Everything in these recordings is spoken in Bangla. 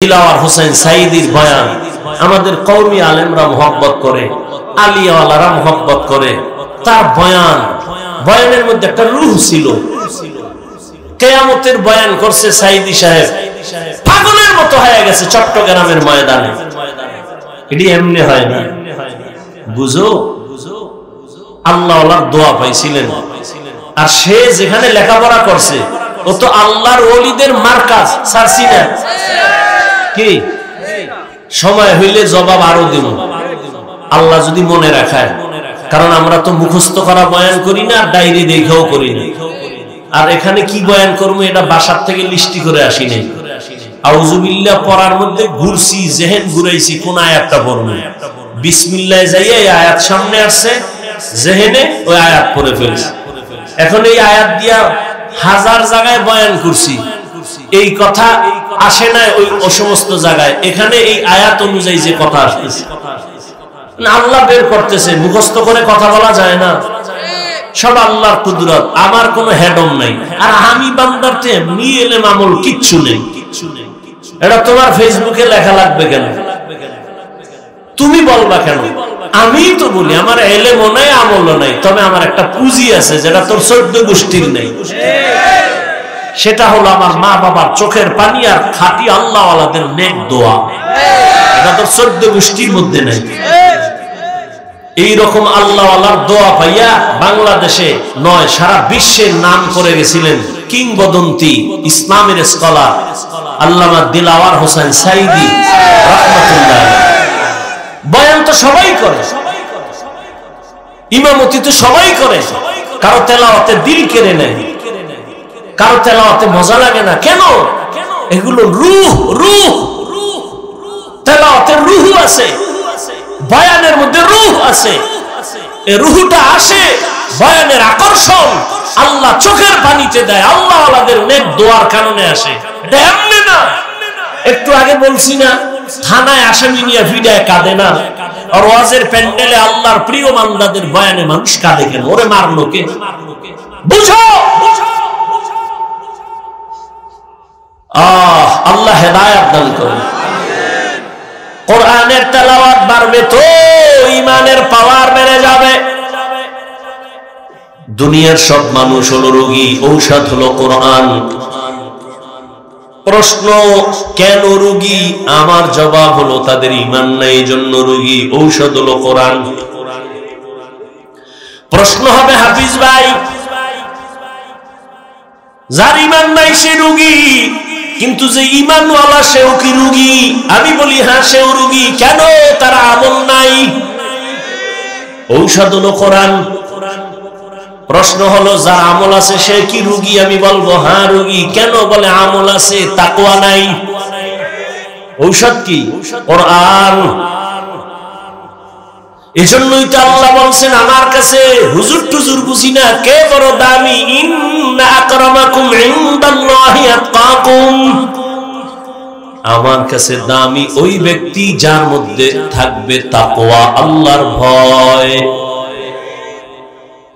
দিলাওয়ার হোসেন সাঈদীর বয়ান আমাদের কওমি আলেমরা মুহাব্বত করে, আলিয়াওয়ালারা মুহাব্বত করে। তার বয়ানের মধ্যে একটা রূহ ছিল। কিয়ামতের বয়ান করছে সাঈদী সাহেব, পাগলের মতো হয়ে গেছে চট্টগ্রামের ময়দানে। এটি এমনি হয় না, বুঝো। আল্লাহওয়ালার দোয়া পাইছিলেন, আর সে যেখানে লেখাপড়া করছে ও তো আল্লাহর ওলিদের মার্কাজ ছাড়ছি না কি? সময় হইলে জবাব আরো দিব, আল্লাহ যদি মনে রাখায়। কারণ আমরা তো মুখস্থ করা বয়ান করি না, ডায়েরি দেখেও করি না। আর এখানে কি বয়ান করবো এটা বাসার থেকে লিস্টি করে আসি নাই। আউযুবিল্লাহ পড়ার মধ্যে ঘুরছি, জেহেন ঘুরাইছি, কোন আয়াতটা পড়বো। বিসমিল্লাহ যাইয়া এই আয়াত সামনে আসছে, জেহেনে ওই আয়াত পড়ে ফেলছি। এখন এই আয়াত দিয়া হাজার জায়গায় বয়ান করছি, এই কথা আসে না ওই সমস্ত জায়গায়। এখানে এই আয়াত অনুযায়ী যে কথা আসতেছে আল্লাহ বের করতেছে, মুখস্থ করে কথা বলা যায় না। সব আল্লাহর কুদরত, আমার কোনো হেডম নাই। আর আমি বান্দারতে এমনি এলেম আমল কিচ্ছু নেই। এটা তোমার ফেসবুকে লেখা লাগবে কেন? তুমি বলবা কেন? আমি তো বলি আমার এলেমও নাই, আমলও নাই, তবে আমার একটা পুঁজি আছে যেটা তোর 14 গোষ্ঠীর নেই। সেটা হলো আমার মা বাবার চোখের পানি আর খাঁটি আল্লাহওয়ালাদের নেক দোয়া। এটা তোর 14 গোষ্ঠীর মধ্যে নাই। এইরকম আল্লাহওয়ালার দোয়া পাইয়া বাংলাদেশে নয় সারা বিশ্বের নাম করে গেছিলেন কিংবদন্তি ইসলামের স্কলার আল্লামা দিলাওয়ার হোসেন সাঈদী রাহমাতুল্লাহ। বয়ান তো সবাই করে, ইমামতি তো সবাই করে, কারো তেলাওয়াতে দিল কেড়ে নেয়, কারো তেলাওয়াতে মজা লাগে না। কেন? এগুলো রূহ, তেলাওয়াতে রূহ আছে, বয়ানের মধ্যে রূহ আছে। এই রূহটা আসে, বয়ানের আকর্ষণ আল্লাহ চোখের পানিতে দেয়, আল্লাহ আল্লাহদের নেক দোয়ার কারণে আসে। এটা এমনি না। একটু আগে বলছি না, থানায় আসামি নিয়ে ভিড়ায় কাঁদে না, আর ওয়াজের প্যান্ডেলে আল্লাহর প্রিয় বান্দাদের বয়ানে মানুষ কাঁদে কেন? ওরে মারলো কে? বুঝো। আল্লাহ হেদায়েত দান করুন। কোরআনের তেলাওয়াত বাড়বে তো ঈমানের পাওয়ার বেড়ে যাবে। দুনিয়ার সব মানুষ হলো রোগী, ঔষধ হলো কোরআন। প্রশ্ন, কেন রোগী? আমার জবাব হলো তাদের ঈমান নাই জন্য রোগী, ঔষধ হলো কোরআন। প্রশ্ন হবে, হাফিজ ভাই যার ঈমান নাই সে রোগী, কিন্তু যে ঈমানওয়ালা সেও কি রোগী? আমি বলি হ্যাঁ, সেও রোগী। কেন? তার আমল নাই। ঔষধ হলো কোরআন। প্রশ্ন হলো, যার আমল আছে সে কি রোগী? আমি বলবো হ্যাঁ রোগী। কেন? বলে আমল আছে, তাকওয়া নাই। ঔষধ কি? কোরআন। এজন্যই তো আল্লাহ বলছেন আমার কাছে হুজুর টুজুর বুঝি না, কে বড় দামি। ইন্না আকরামাকুম ইনদাল্লাহি আতকাকুম। আমার কাছে দামি ওই ব্যক্তি যার মধ্যে থাকবে তাকওয়া, আল্লাহর ভয়।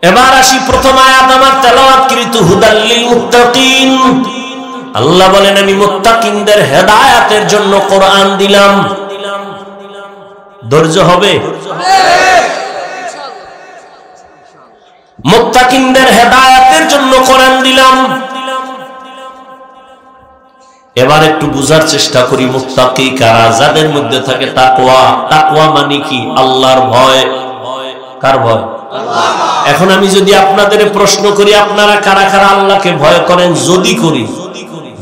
এবার আসি প্রথম আয়াত আমার তেলাওয়াতকৃত, হুদাল লিল মুত্তাকিন। আল্লাহ বলেন আমি মুত্তাকিনদের হেদায়েতের জন্য কোরআন দিলাম। ধৈর্য হবে? মুত্তাকিনদের হেদায়েতের জন্য কোরআন দিলাম। এবার একটু বুঝার চেষ্টা করি, মুত্তাকি কারা? যাদের মধ্যে থাকে তাকওয়া। তাকওয়া মানে কি? আল্লাহর ভয়। কার ভয়? আল্লাহ। এখন আমি যদি আপনাদের প্রশ্ন করি, আপনারা কারা কারা আল্লাহকে ভয় করেন? যদি করি,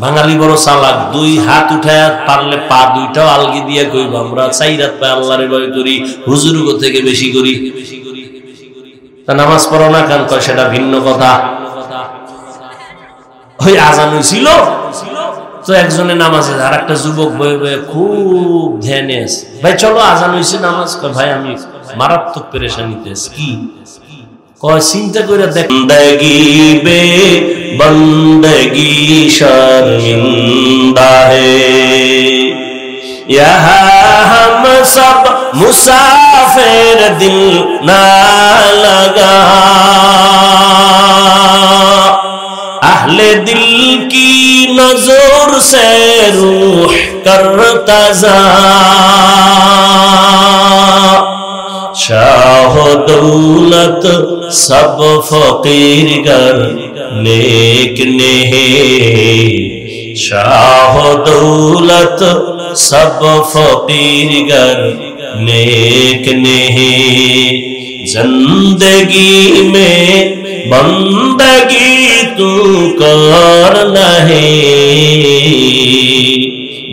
বাঙালি বড় চালাক, দুই হাত উঠায় পারলে পা দুইটাও আলগি দিয়ে কইব আমরা 4 হাত পায় আল্লাহরে ভয় করি, হুজুরগো থেকে বেশি করি। তা নামাজ পড়ো না কেন? কয় সেটা ভিন্ন কথা। ওই আজান হইছিল তো একজনে নামাজে, আর একটা যুবক বয়ে বয়ে খুব ধ্যানে আছে, ভাই চলো আজান হইছে নামাজ। কয় ভাই আমি মারাত্মক পেরেশানিতে আছি। কি কয়? চিন্তা করে দেখ, বন্দগি বে বন্দগি শর্মিন্দা হে, ইহা হাম সব মুসাফির দিল না লগা, अहले दिल की नजर से रूह करता जा शाह दौलत सब फकीर गर नेक नहीं शाह दौलत सब फकीर गर नेक नहीं जिंदगी में बंदगी तू कर नहीं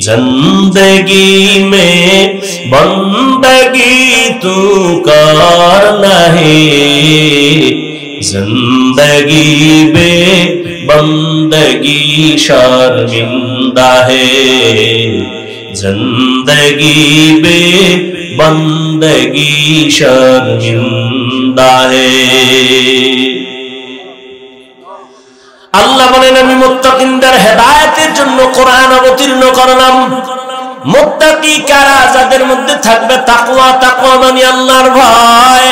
जिंदगी में बंदगी तू कर नहीं जिंदगी में बंदगी शर्मिंदा है जिंदगी में बंदगी शर्मिंदा है আল্লাহ বলেন আমি মুত্তাকিনদের হেদায়েতের জন্য কোরআন অবতীর্ণ করলাম মুত্তাকি কারা যাদের মধ্যে থাকবে তাকওয়া তাকওয়া মানে আল্লাহর ভয়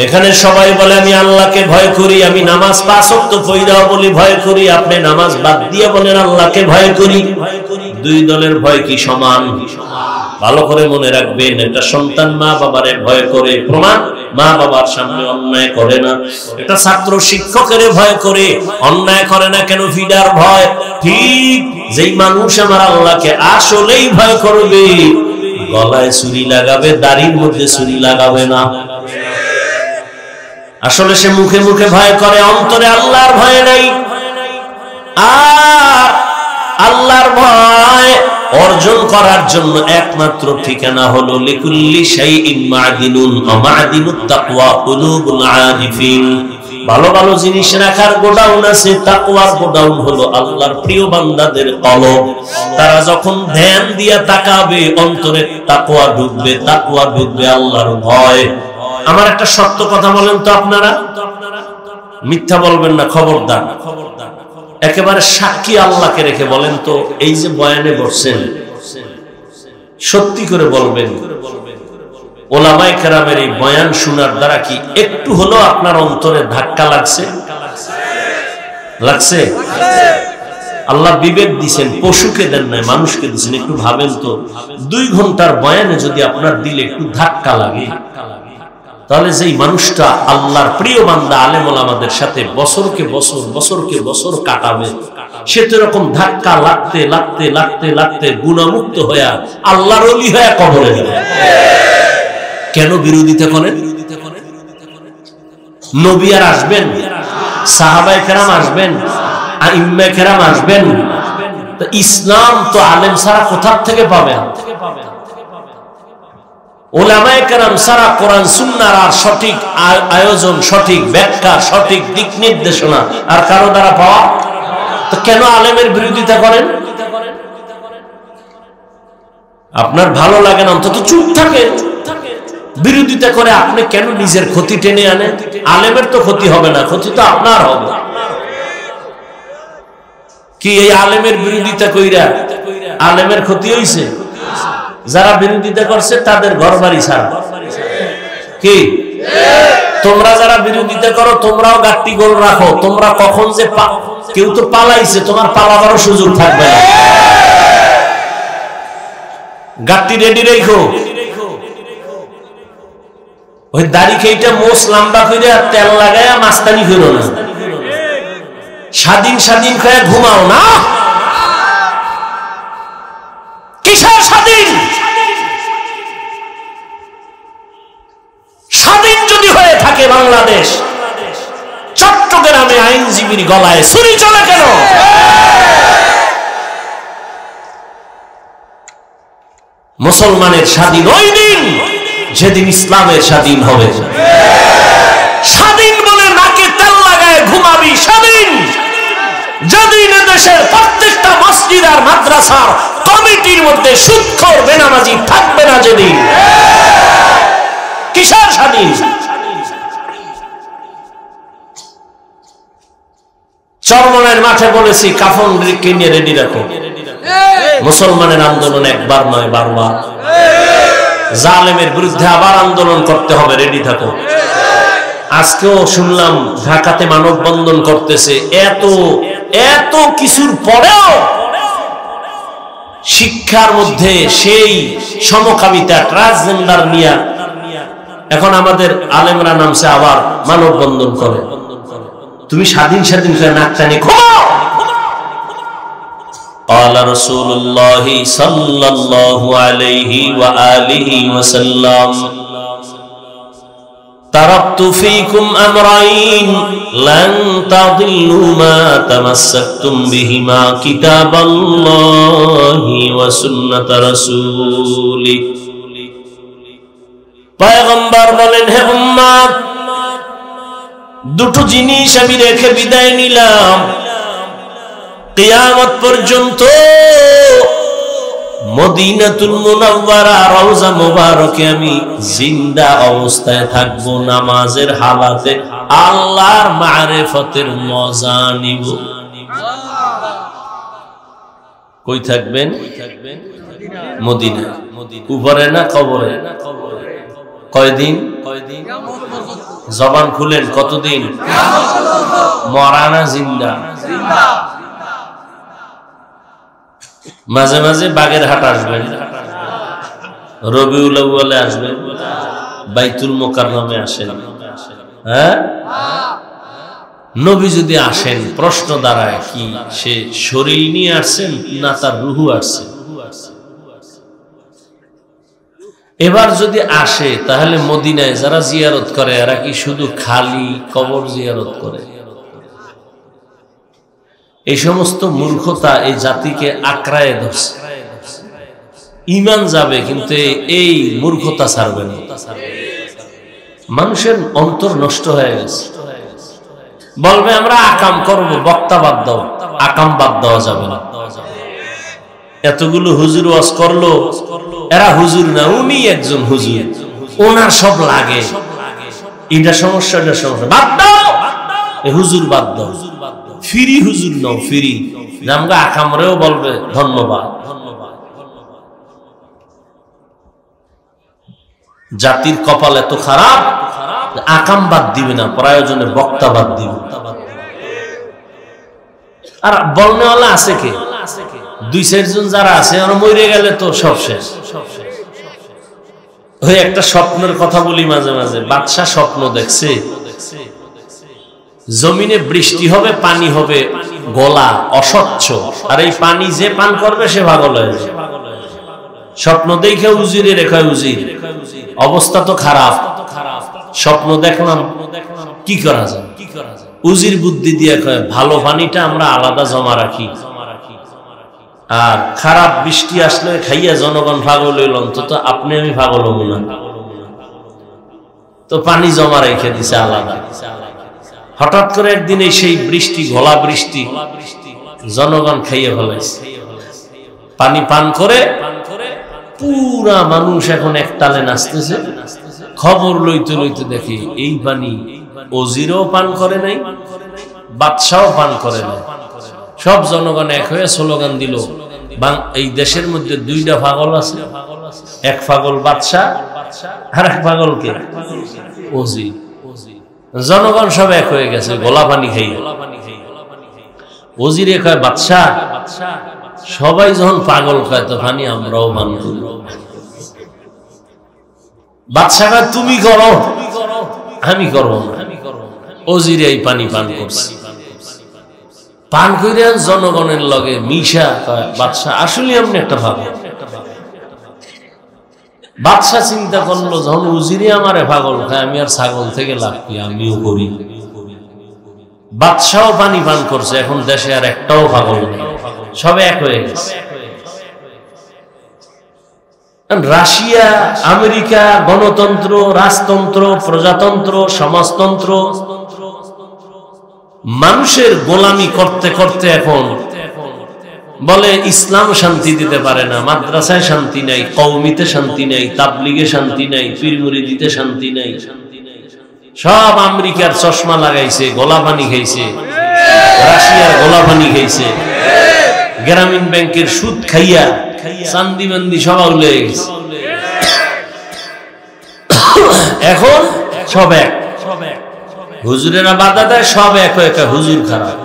এখানে সবাই বলে আমি আল্লাহকে ভয় করি আমি নামাজ পাঁচ ওয়াক্ত পড়াও বলি ভয় করি আপনি নামাজ বাদ দিয়ে বলেন আল্লাহকে ভয় করি দুই দলের ভয় কি সমান ভালো করে মনে রাখবেন একটা সন্তান মা বাবারে ভয় করে প্রমাণ মা বাবার সামনে অন্যায় করে না একটা ছাত্র শিক্ষকের ভয় করে অন্যায় করে না কেন ফিডার ভয় ঠিক যেই মানুষ আমার আল্লাহকে আসলেই ভয় করবে গলায় ছুরি লাগাবে দাড়ির মধ্যে ছুরি লাগাবে না আসলে সে মুখে মুখে ভয় করে অন্তরে আল্লাহর ভয় নাই আর আল্লাহর ভয় অর্জন করার জন্য একমাত্র ঠিকানা হলো লিকুল্লি শাইইন মা'দিনুন ওয়া মা'দিনুত তাকওয়া কুলুবুল আরিফিন ভালো ভালো জিনিস রাখার গোডাউন আছে তাকওয়ার গোডাউন হলো আল্লাহর প্রিয় বান্দাদের কলব তারা যখন ধ্যান দিয়া তাকাবে অন্তরে তাকওয়া ঢুকবে আল্লাহর ভয় আমার একটা সত্য কথা বলেন তো আপনারা মিথ্যা বলবেন না খবরদার একেবারে সাক্ষী আল্লাহকে রেখে বলেন তো এই যে বয়ানে বসছেন সত্যি করে বলবেন ওলামায়ে কেরামের এই বয়ান শোনার দ্বারা কি একটু হলো আপনার অন্তরে ধাক্কা লাগছে লাগছে আল্লাহ বিবেক দিবেন পশুকে দেন না মানুষকে দিবেন একটু ভাবেন তো 2 ঘন্টার বয়ানে যদি আপনার দিলে একটু ধাক্কা লাগে তাহলে যেই মানুষটা আল্লাহর প্রিয় বান্দা আলেম ওলামাদের সাথে বছরকে বছর কাটাবে সে তো এরকম ধাক্কা লাগতে গুনাহমুক্ত হয়ে আল্লাহর ওলি হয়ে কবরে যাবে কেন বিরোধিতা করেন নবী আর আসবেন সাহাবায়ে কেরাম আসবেন আইম্মায়ে কেরাম আসবেন তো ইসলাম তো আলেম ছাড়া কোথা থেকে পাবেন ওলামায়ে কেরাম সারা কোরআন সুন্নাহর আর সঠিক আয়োজন সঠিক ব্যাখ্যা সঠিক দিক নির্দেশনা আর কারো দ্বারা পাওয়া তো কেন আলেমের বিরোধিতা করেন আপনার ভালো লাগে না অন্তত চুপ থাকেন বিরোধিতা করে আপনি কেন নিজের ক্ষতি টেনে আনেন আলেমের তো ক্ষতি হবে না ক্ষতি তো আপনার হবে কি এই আলেমের বিরোধিতা কইরা আলেমের ক্ষতি হইছে যারা বিরোধিতা করছে তাদের ঘরবাড়ি ছাড়া কি তোমরা যারা বিরোধিতা করো তোমরাও গাট্টি গোল রাখো তোমরা কখন যে কেউ তো পালাইছে তোমার পালাবারও সুযোগ থাকবে না গাট্টি রেডি রেখো ওই দাড়ি খেইটা মোষ লম্বা করে তেল লাগায়া মাস্তানি করো না স্বাধীন খায় ঘুমাও না কিসের স্বাধীন যদি হয়ে থাকে বাংলাদেশ চট্টগ্রামে আইনজীবীর গলায় ছুরি চলে কেন মুসলমানের স্বাধীন ওই দিন যেদিন ইসলামের স্বাধীন হবে স্বাধীন বলে নাকে তেল লাগায় ঘুমাবি স্বাধীন যেদিন দেশের প্রত্যেকটা মসজিদ আর মাদ্রাসার কমিটির মধ্যে সুদখোর বেনামাজি থাকবে না যেদিন কিসের স্বাধীন চরমনের মাঠে বলেছি কাফন কিনে রেডি রাখো মুসলমানের আন্দোলন একবার নয় বারবার জালেমের বিরুদ্ধে আবার আন্দোলন করতে হবে রেডি থাকো আজকেও শুনলাম ঢাকাতে মানববন্ধন করতেছে। এত এত কিছুর পরেও শিক্ষার মধ্যে সেই সমকামিতা, ট্রান্সজেন্ডার নিয়ে এখন আমাদের আলেমরা নামছে আবার মানববন্ধন করে। তুমি স্বাধীন স্বাধীন করে নাক টানি ঘুমাও। قال رسول الله صلى الله عليه وآله وسلم تركت فيكم أمرين لن تضلوا ما تمسكتم بهما كتاب الله وسنة رسوله পয়গম্বর বলেন, হে উম্মত, দুটো জিনিস আমি রেখে বিদায় নিলাম। কিয়ামত পর্যন্ত মদিনাতুল মুনাওয়ারা রওজা মুবারকে আমি জিন্দা অবস্থায় থাকব, নামাজের হালাতে আল্লাহর মারিফতের মজা নিব। কই থাকবেন? মদিনা। উপরে না কবরে? কয়দিন? জবান খুলেন, কতদিন? মরানা জিন্দা? মাঝে মাঝে বাগেরহাট আসবেন, রবিউল আউয়ালে আসবেন, বাইতুল মুকাররমে আসেন। হ্যাঁ, নবী যদি আসেন, প্রশ্ন দাঁড়ায় কি সে শরীর নিয়ে আসছেন না তার রুহু আসছে? এবার যদি আসে তাহলে মদিনায় যারা জিয়ারত করে এরা কি শুধু খালি কবর জিয়ারত করে? এই সমস্ত মূর্খতা এই জাতিকে আঁকড়ায় ধরছে। ঈমান যাবে কিন্তু এই মূর্খতা ছাড়বে না। মানুষের অন্তর নষ্ট হয়ে গেছে। বলবে আমরা আকাম করব, বক্তা বাদ দাও। আকাম বাদ দেওয়া যাবে না। এতগুলো হুজুর ওয়াজ করলো, এরা হুজুর না, উনি একজন হুজুর, ওনার সব লাগে। এটা সমস্যা, এটা সমস্যা, বাদ দাও, এই হুজুর বাদ দাও। ফিরি হুজুর নাও, ফিরি। আমরা আকামরেও বলবে ধন্যবাদ। জাতির কপাল এত খারাপ, আকাম বাদ দিবে না, প্রয়োজনে বক্তা বাদ দিবে। আর বলনেওয়ালা আছে কে? দুই চারজন যারা আছে, আর মরে গেলে তো সব শেষ। ওই একটা স্বপ্নের কথা বলি মাঝে মাঝে। বাদশা স্বপ্ন দেখছে জমিনে বৃষ্টি হবে, পানি হবে গলা, অস্বচ্ছ, আর এই পানি যে পান করবে সে পাগল হয়ে যাবে। স্বপ্ন দেখে উজিরে রেখে, উজির অবস্থা তো খারাপ, স্বপ্ন দেখলাম, কি করা যায়? উজির বুদ্ধি দিয়ে কয় ভালো পানিটা আমরা আলাদা জমা রাখি, আর খারাপ বৃষ্টি আসলে খাইয়া জনগণ পাগল হইল, অন্তত আপনি আমি পাগল হব না। তো পানি জমা রেখে দিছে আলাদা। হঠাৎ করে একদিন সেই বৃষ্টি, ঘোলা বৃষ্টি, জনগণ খাইয়ে ফেলাইছে। পানি পান করে পুরা মানুষ এখন একতালে নাচতেছে। খবর লইতে লইতে দেখি এই পানি ওজিরও পান করে নাই, বাদশাও পান করে নাই। সব জনগণ এক হয়ে স্লোগান দিল, এই দেশের মধ্যে দুইটা পাগল আছে, এক পাগল বাদশা আর এক পাগল কে? ওজির। জনগণ সব এক হয়ে গেছে, গোলা পানি খাই। ওজিরে কয় বাদশা, সবাই যখন পাগল খায় তো পানি আমরাও পান করি। বাদশা কয় তুমি করো, আমি করবো না। ওজিরে এই পানি পান করছে। পান করে জনগণের লগে মিশা কয় বাদশা আসলে আপনি একটা ভালো। বাদশা চিন্তা করলো, যখন উজিরে আমারে পাগল খায়, আমি আর ছাগল থেকে লাভ কি, আমিও করি। বাদশাও পানি পান করছে, এখন দেশে আর একটাও পাগল নেই, সব এক হয়ে গেছে। রাশিয়া, আমেরিকা, গণতন্ত্র, রাজতন্ত্র, প্রজাতন্ত্র, সমাজতন্ত্র, মানুষের গোলামি করতে করতে এখন বলে ইসলাম শান্তি দিতে পারে না, মাদ্রাসায় শান্তি নাই, কওমিতে শান্তি নাই, তাবলিগে শান্তি নাই, পীর মুরিদিতে শান্তি নাই। সব আমেরিকার চশমা লাগাইছে, গোলা পানি খাইছে, রাশিয়ার গোলা পানি খাইছে, গ্রামীণ ব্যাংকের সুদ খাইয়া চান্দি বান্দি সব উলে গেছে। এখন সব এক। হুজুরেরা বাধা দেয়, সব এক এক হুজুর খারাপ।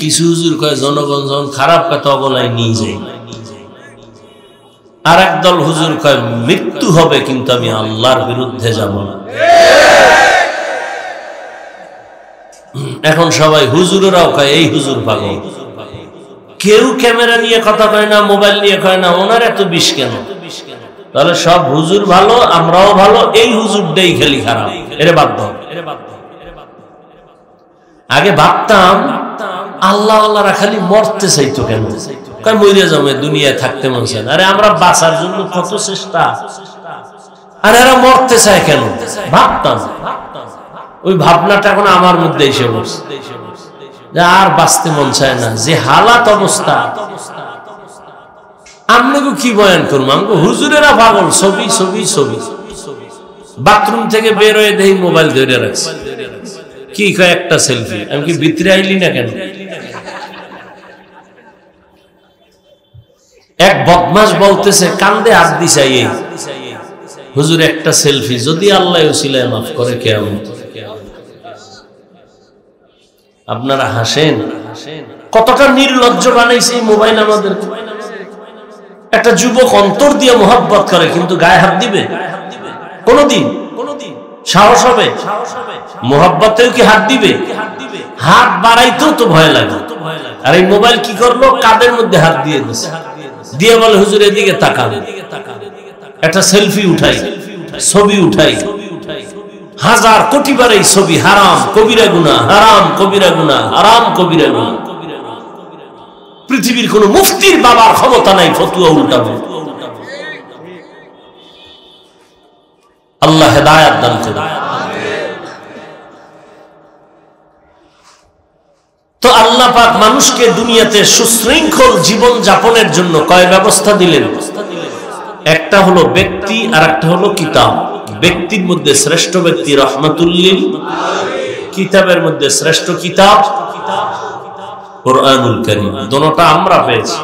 কিছু হুজুর কয় জনগণ যখন খারাপ কয় তগলাই নিয়ে যাই, আর একদল হুজুর কয় মৃত্যু হবে কিন্তু আমি আল্লাহর বিরুদ্ধে যাব না। এখন সবাই হুজুরেরাও কয় এই হুজুর পাগল। কেউ ক্যামেরা নিয়ে কথা কয় না, মোবাইল নিয়ে কয় না, ওনার এত বিষ কেন? তাহলে সব হুজুর ভালো, আমরাও ভালো, এই হুজুরটাই খালি খারাপ, এরে বাধ্য। আগে ভাবতাম আল্লাহ আল্লাহরা খালি মরতে চাইতো কেন? কয় মরে যাবে, দুনিয়ায় থাকতে মন চায় না। আরে আমরা বাঁচার জন্য কত চেষ্টা, আর এরা মরতে চায় কেন ভাবতাম। ওই ভাবনাটা এখন আমার মধ্যে এসে বসে, আর বাঁচতে মন চায় না, যে হালাত অবস্থা। আমরাকে কি বয়ান করবো? আমাকে হুজুরেরা পাগল, ছবি ছবি ছবি। বাথরুম থেকে বের হয়ে দেখি মোবাইল ধরে রাখছে, কি কয় একটা সেলফি। আমি কি ভিতরে আইলি না কেন? এক বদমাস বলতেছে কান্দে হাত দিছে, হুজুর একটা সেলফি, যদি আল্লাহ উসিলায় মাফ করে কিয়ামত। আপনারা হাসেন, কতটা নির্লজ্জ বানাইছে এই মোবাইল আমাদের। একটা যুবক অন্তর দিয়ে মোহাব্বত করে, কিন্তু গায়ে হাত দিবে কোনদিন? সাহস হবে? মোহাব্বতেও কি হাত দিবে? হাত বাড়াইতেও তো ভয় লাগে। আর এই মোবাইল কি করলো? কাদের মধ্যে হাত দিয়ে দিচ্ছে, দিয়ে বলে হুজুর এদিকে তাকান, একটা সেলফি উঠাই, ছবি উঠাই। হাজার কোটি বার এই ছবি হারাম, কবিরা গুনাহ, হারাম কবিরা গুনাহ, হারাম কবিরা গুনাহ। পৃথিবীর কোন মুফতির বাবার ক্ষমতা নাই ফতুয়া উল্টাবে। আল্লাহ হেদায়েত দান করুন। তো আল্লাহ পাক মানুষকে দুনিয়াতে সুশৃঙ্খল জীবন যাপনের জন্য কয় ব্যবস্থা দিলেন? একটা হলো ব্যক্তি, আর একটা হলো কিতাব। ব্যক্তির মধ্যে শ্রেষ্ঠ ব্যক্তি রাহমাতুল লিল আলামিন, কিতাবের মধ্যে শ্রেষ্ঠ কিতাব কোরআনুল কারীম। দুটোটা আমরা পেয়েছি।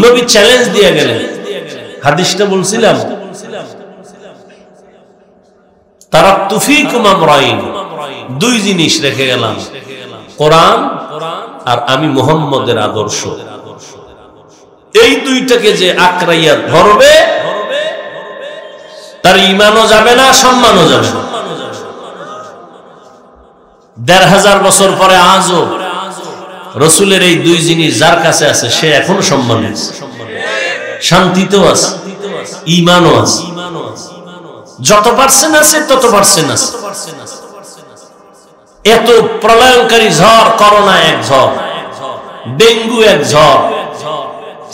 নবী চ্যালেঞ্জ দিয়ে গেলেন, হাদিসটা বলছিলাম, তারাকতু ফীকুম আমরাইন, দুই জিনিস রেখে গেলাম, কোরআন আর আমি মুহাম্মদের আদর্শ। এই দুইটাকে যে আঁকড়াইয়া ধরবে, তার ঈমানও যাবে না, সম্মানও যাবে না। ১৫০০ বছর পরে আজও রাসূলের এই দুই জিনিস যার কাছে আছে, সে এখনো সম্মান আছে, শান্তিতেও আছে, ঈমানও আছে। যত পার্সেন্ট আছে তত পার্সেন্ট আছে। এত প্রলয়ঙ্কারী ঝড়, করোনা এক ঝড়, ডেঙ্গু এক ঝড়,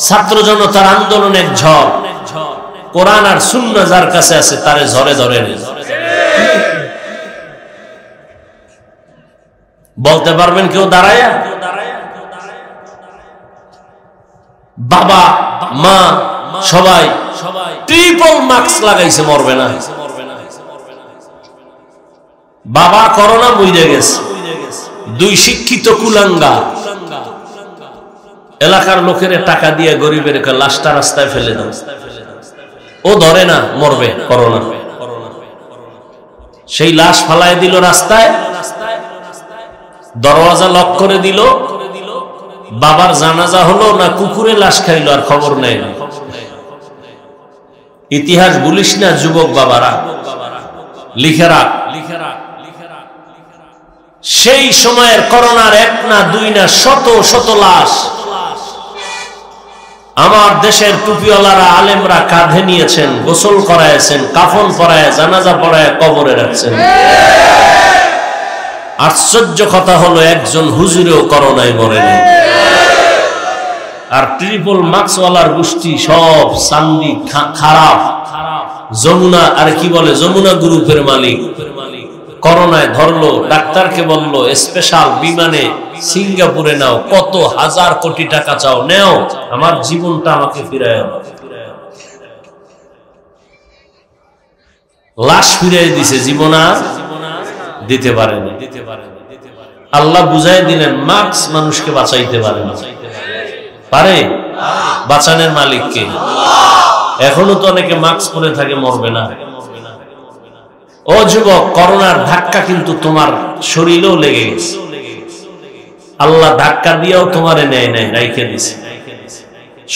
ছাত্র জনতার আন্দোলন এক ঝড়, কোরআন আর সুন্নাহ যার কাছে আছে তারে ঝরে ধরে নেই। বলতে পারবেন কেউ দাঁড়ায়া? বাবা মা সবাই ট্রিপল মাস্ক লাগাইছে, মরবে না। বাবা করোনা মরে গেছে, দুই শিক্ষিত কুলাঙ্গা এলাকার লোকের টাকা দিয়ে গরিবের লাশটা রাস্তায় ফেলে দাও, ও ধরে না, মরবে করোনা। সেই লাশ ফালায় দিল রাস্তায়, দরওয়াজা লক করে দিল। বাবার জানাজা হলো না কুকুরে লাশ খাইলো, আর খবর নেই। ইতিহাস বলিস না যুবক বাবারা, লিখে রাখ। সেই সময়ের করোনার এক না দুই না শত শত লাশ আমার দেশের টুপিওয়ালারা আলেমরা কাঁধে নিয়েছেন, গোসল করাইছেন, কাফন পরায়, জানাজা পরায় কবরে রাখছেন। আশ্চর্য কথা হলো একজন হুজুরেও করোনায় মরেনি। আর ট্রিপল মাস্কওয়ালার গোষ্ঠী সব সান্দি খারাপ। যমুনা আর কি বলে, যমুনা গ্রুপের মালিক করোনায় ধরলো, ডাক্তারকে বললো স্পেশাল বিমানে সিঙ্গাপুরে নাও, কত হাজার কোটি টাকা চাও নেও, আমার জীবনটা আমাকে ফিরায়। লাশ ফিরাই দিছে, জীবন আর দিতে পারেনি। আল্লাহ বুঝাই দিলেন মাস্ক মানুষকে বাঁচাইতে পারে না। পারে? বাঁচানোর মালিক কে? এখনো তো অনেকে মাস্ক পরে থাকে, মরবে না। ও যুবক, করোনার ধাক্কা কিন্তু তোমার শরীরেও লেগে গেছে। আল্লাহ ধাক্কা দিয়েও তোমারে নেয় নাই, রাইখে দিছে।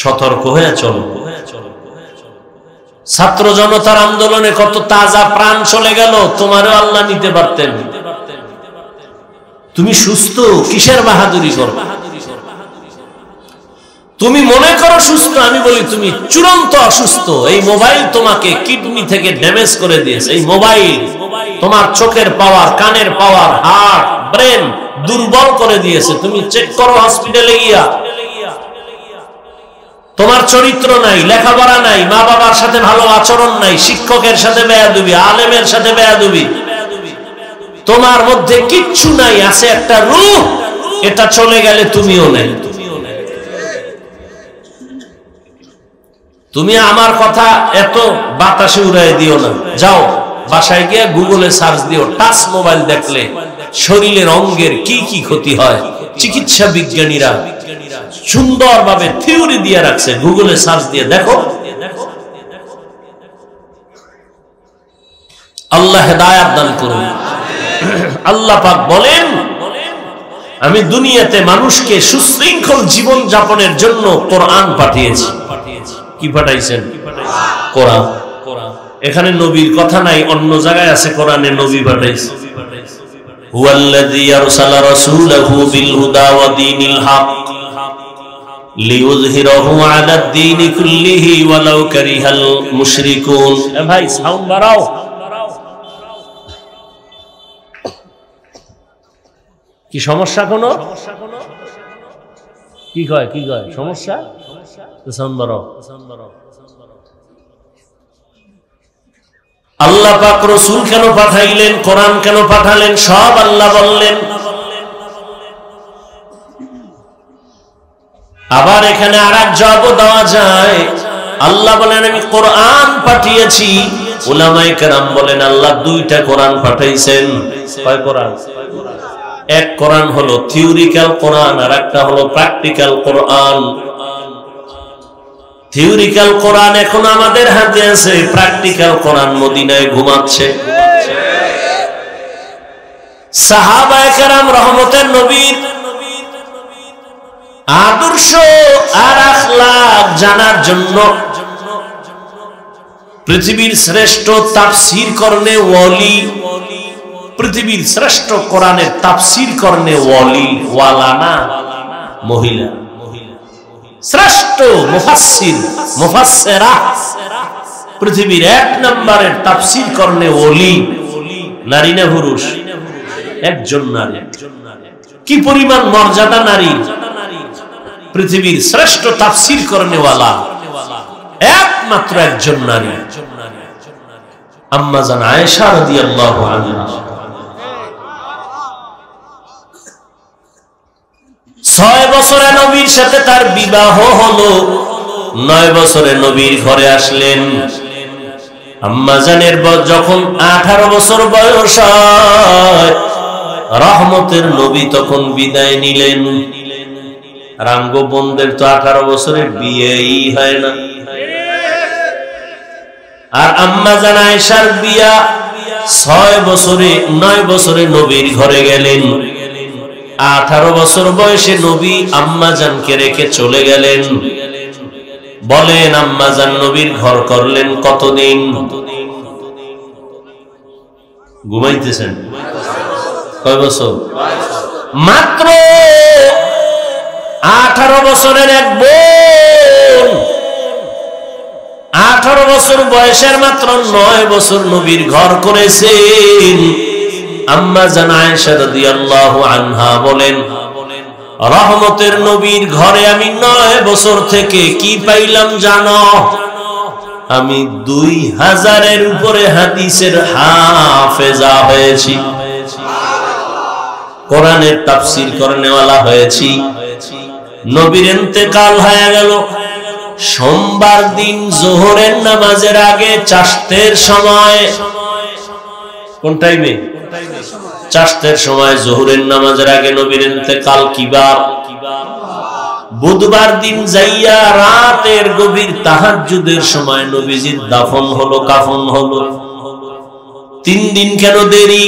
সতর্ক হয়ে চলো। ছাত্র জনতার আন্দোলনে কত তাজা প্রাণ চলে গেল, তোমারও আল্লাহ নিতে পারতেন। তুমি সুস্থ, কিসের বাহাদুরি করো? তুমি মনে করো সুস্থ, আমি বলি তুমি চূড়ান্ত অসুস্থ। এই মোবাইল তোমাকে কিডনি থেকে ড্যামেজ করে দিয়েছে। এই মোবাইল তোমার চোখের পাওয়ার, কানের পাওয়ার, হার্ট, ব্রেন দুর্বল করে দিয়েছে। তুমি চেক করো হসপিটালে গিয়া। তোমার চরিত্র নাই, লেখাপড়া নাই, মা বাবার সাথে ভালো আচরণ নাই, শিক্ষকের সাথে বেয়াদবি, আলেমের সাথে বেয়াদবি, তোমার মধ্যে কিচ্ছু নাই, আছে একটা রূহ। এটা চলে গেলে তুমিও নাই। তুমি আমার কথা এত বাতাসে উড়াই দিও না। যাও বাসায় গিয়ে গুগলে সার্চ দিও, টাচ মোবাইল দেখলে শরীরের অঙ্গের কি কি ক্ষতি হয়। চিকিৎসা বিজ্ঞানীরা সুন্দরভাবে থিওরি দিয়ে রাখছে, গুগলে সার্চ দিয়ে দেখো। আল্লাহ হেদায়েত দান করুন। আল্লাহ পাক বলেন, আমি দুনিয়াতে মানুষকে সুশৃঙ্খল জীবন যাপনের জন্য কোরআন পাঠিয়েছি। কি পাঠাইছেন? কোরআন। এখানে নবীর কথা নাই, অন্য জায়গায় আছে কোরআনে নবী পাঠাইছে। হুয়াল্লাযী আরসালা রাসূলাহু বিল হুদা ওয়া দীনিল হক লিইয়ুযহিরাহু আলাদ দীনি কুল্লিহি ওয়ালাউ কারিহাল মুশরিকুন। ভাই সাউন্ড বাড়াও। কি সমস্যা? কোনো কি কয় সমস্যা? আল্লাহ পাক রাসূল কেন পাঠাইলেন, কোরআন কেন পাঠালেন, সব আল্লাহ বললেন। আবার এখানে আরেক জবাব দেওয়া যায়। আল্লাহ বলেন আমি কোরআন পাঠিয়েছি। উলামায়ে কেরাম বলেন আল্লাহ দুইটা কোরআন পাঠাইছেন। কয় কোরআন? এক কোরআন হলো থিওরিক্যাল কোরআন, আর একটা হলো প্র্যাকটিক্যাল কোরআন। থিওরিক্যাল কোরআন এখন আমাদের হাতে আছে, প্র্যাকটিক্যাল কোরআন মদিনায় ঘুমাচ্ছে। সাহাবায়ে কেরাম রহমতের নবীর আদর্শ আর আখলাক জানার জন্য পৃথিবীর শ্রেষ্ঠ তাফসীর করনে ওয়ালি, পৃথিবীর শ্রেষ্ঠ কোরআনের তাফসীর করনে ওয়ালি, ওয়ালানা মহিলা, শ্রেষ্ঠ মুফাসসির, মুফাসসিরা, পৃথিবীর এক নম্বরের তাফসীর করনে ওলি, নারী না পুরুষ? একজন নারী। কি পরিমাণ মর্যাদা নারী! পৃথিবীর শ্রেষ্ঠ তাফসীর করনে ওয়ালা একমাত্র একজন নারী, আম্মা জান আয়েশা রাদিয়াল্লাহু আনহা। 6 বছরে নবীর সাথে তার বিবাহ হলো। 9 বছরে নবীর ঘরে আসলেন। আম্মা জানের যখন 18 বছর বয়স হয়, রহমতের নবী তখন বিদায় নিলেন। রাঙ্গ বোনদের তো 18 বছরে বিয়েই হয় না। আর আম্মা জান আয়েশার বিয়া 9 বছরে নবীর ঘরে গেলেন। 18 বছর বয়সে নবী আম্মা জানকে রেখে চলে গেলেন। বলেন আম্মা জান নবীর ঘর করলেন কতদিন? ঘুমাইতেছেন? কয় বছর? মাত্র 18 বছরের এক বোন, 18 বছর বয়সের মাত্র 9 বছর নবীর ঘর করেছেন। আম্মা জান আয়েশা রাদিয়াল্লাহু আনহা বলেন, রহমতের নবীর ঘরে আমি 9 বছর থেকে কি পাইলাম জানো? আমি 2000-এর উপরে হাদিসের হাফেজা হয়েছি, কোরআনের তাফসীর করনেওয়ালা হয়েছি। নবীর ইন্তেকাল হয়ে গেল সোমবার দিন যোহরের নামাজের আগে, চাশতের সময়। কোন টাইমে? চাশতের সময়, যোহরের নামাজের আগে নবীর ইন্তেকাল। কিবার? বুধবার দিন যাইয়া রাতের গভীর তাহাজ্জুদের সময় নবীজির দাফন হলো, কাফন হলো। 3 দিন কেন দেরি?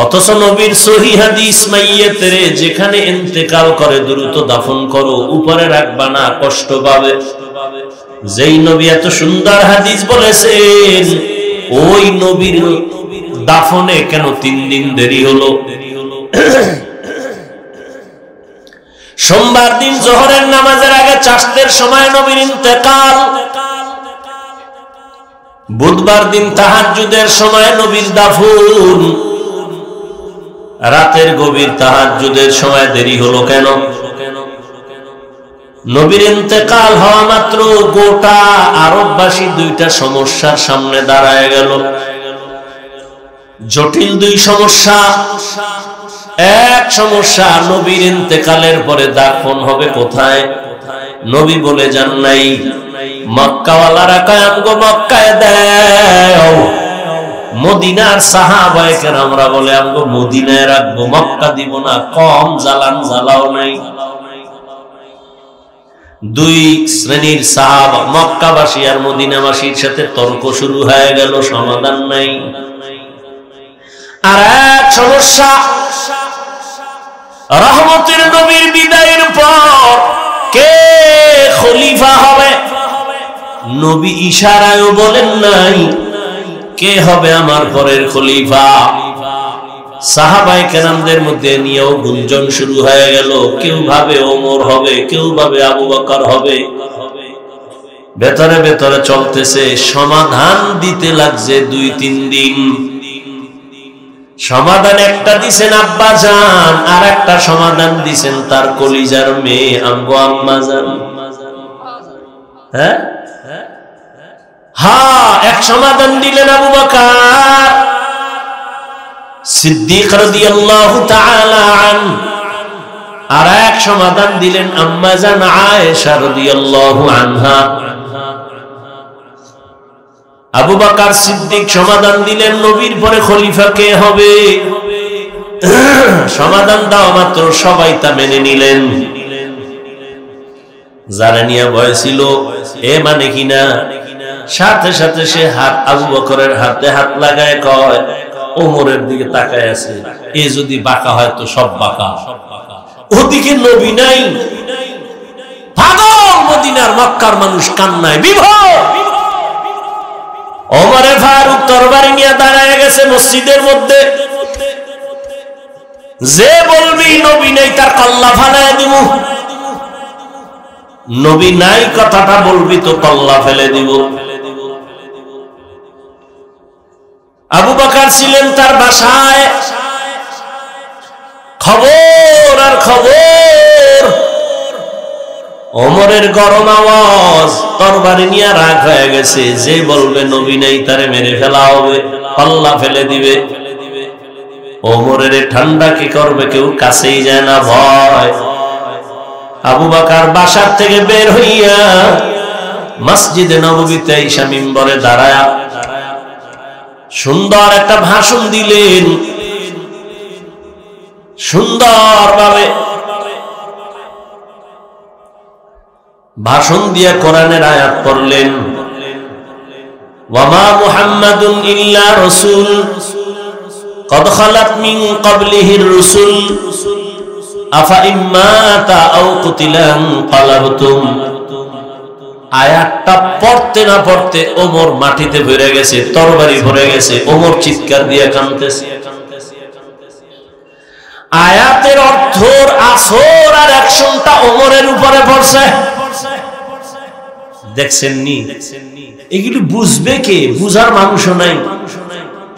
অথচ নবীর সহিহ হাদিস, মাইয়াতের যেখানে ইন্তেকাল করে দ্রুত দাফন করো, উপরে রাখবা না, কষ্ট পাবে। যেই নবী এত সুন্দর হাদিস বলেছেন, ওই নবীর দাফনে কেন 3 দিন দেরি হলো? সোমবার দিন জোহরের নামাজের আগে চাষতের সময় নবীর ইন্তেকাল, বুধবার দিন তাহাজ্জুদের সময় নবীর দাফন, রাতের গভীর তাহাজ্জুদের সময় দেরি হলো কেন? নবীর ইন্তেকাল হওয়া মাত্র গোটা আরববাসী 2টা সমস্যার সামনে দাঁড়ায় গেল। জটিল 2 সমস্যা। এক সমস্যা, নবীর ইন্তেকালের পরে দাফন হবে কোথায়? নবী বলে যান নাই, মক্কাওয়ালারা কয় আমগো মক্কায় দাও। মদিনার সাহাবায়ে কেরামরা বলে আমগো মদিনায় রাখবো, মক্কা দিব না। কম জ্বালান জ্বালাও নাই। 2 শ্রেণীর সাহাবা, মক্কাবাসী আর মদিনাবাসীর সাথে তর্ক শুরু হয়ে গেল, সমাধান নাই। আর এক সমস্যা, রহমতের নবীর বিদায়ের পর কে খলিফা হবে? নবী ইশারায়ও বলেন নাই কে হবে আমার পরের খলিফা। সাহাবায়ে কেরামদের মধ্যে নিয়েও গুঞ্জন শুরু হয়ে গেল। কেউ ভাবে ওমর হবে, কেউ ভাবে আবু বকর হবে। ভেতরে ভেতরে চলতেছে। সমাধান দিতে লাগছে 2-3 দিন। সমাধান একটা দিছেন আব্বা জান, আর একটা সমাধান দিছেন তার কলিজার মেয়ে আমগো আম্মা জান। হ্যাঁ হ্যাঁ, এক সমাধান দিলেন আবু বকর সিদ্দিক রাদিয়াল্লাহু তাআলা আনহু, আর এক সমাধান দিলেন আম্মা জান আয়েশা রাদিয়াল্লাহু আনহা। আবু বকর সিদ্দিক সমাধান দিলেন নবীর পরে খলিফা কে হবে। সমাধান দেওয়া মাত্র সবাই তা মেনে নিলেন। যারা নিয়ে ভয় ছিল এ মানে কিনা, সাথে সাথে সে হাত আবু বকরের হাতে হাত লাগায় কয়, ওমরের দিকে তাকায় আছে, এ যদি বাঁকা হয় তো সব বাঁকা। ওদিকে নবী নাই, পাগল মদিনার মক্কার মানুষ কান্নায় বিভোর। ওমরে ফারুক তরবারি নিয়ে দাঁড়ায় গেছে মসজিদের মধ্যে। যে বলবি নবী নাই তার কল্লা ফালায় দিব, নবী নাই কথাটা বলবি তো কল্লা ফেলে দিব। আবু বকর ছিলেন তার বাসায়, খবর আর খবর। ওমরের গরম আওয়াজ, তরবারি নিয়ে রাগ হয়ে গেছে। যে বলবে নবী নাই তারে মেরে ফেলা হবে, কল্লা ফেলে দিবে। ওমরের ঠান্ডা কি করবে, কেউ কাছেই যায় না, ভয়। আবু বকর বাসার থেকে বের হইয়া মসজিদে নববীতে ঈশা মিম্বরে দাঁড়ায়া সুন্দর একটা ভাষণ দিলেন। সুন্দরভাবে ভাষণ দিয়ে কোরআনের আয়াত পড়লেন, ওয়ামা মুহাম্মাদুন ইল্লা রাসূল কদ খালাত মিন ক্বাবলিহির রাসূল আফা ইম্মাতা আও কুতিলান ফালাবতুম। আয়াতটা পড়তে না পড়তে ওমর মাটিতে পড়ে গেছে, তরবারি ভরে গেছে। ওমর চিৎকার দিয়ে কাঁদতেছে। আয়াতের অর্থর আসর আর অ্যাকশনটা ওমরের উপরে পড়ছে। দেখছেন নি, এগুলো বুঝবে কে? বুঝার মানুষও নাই।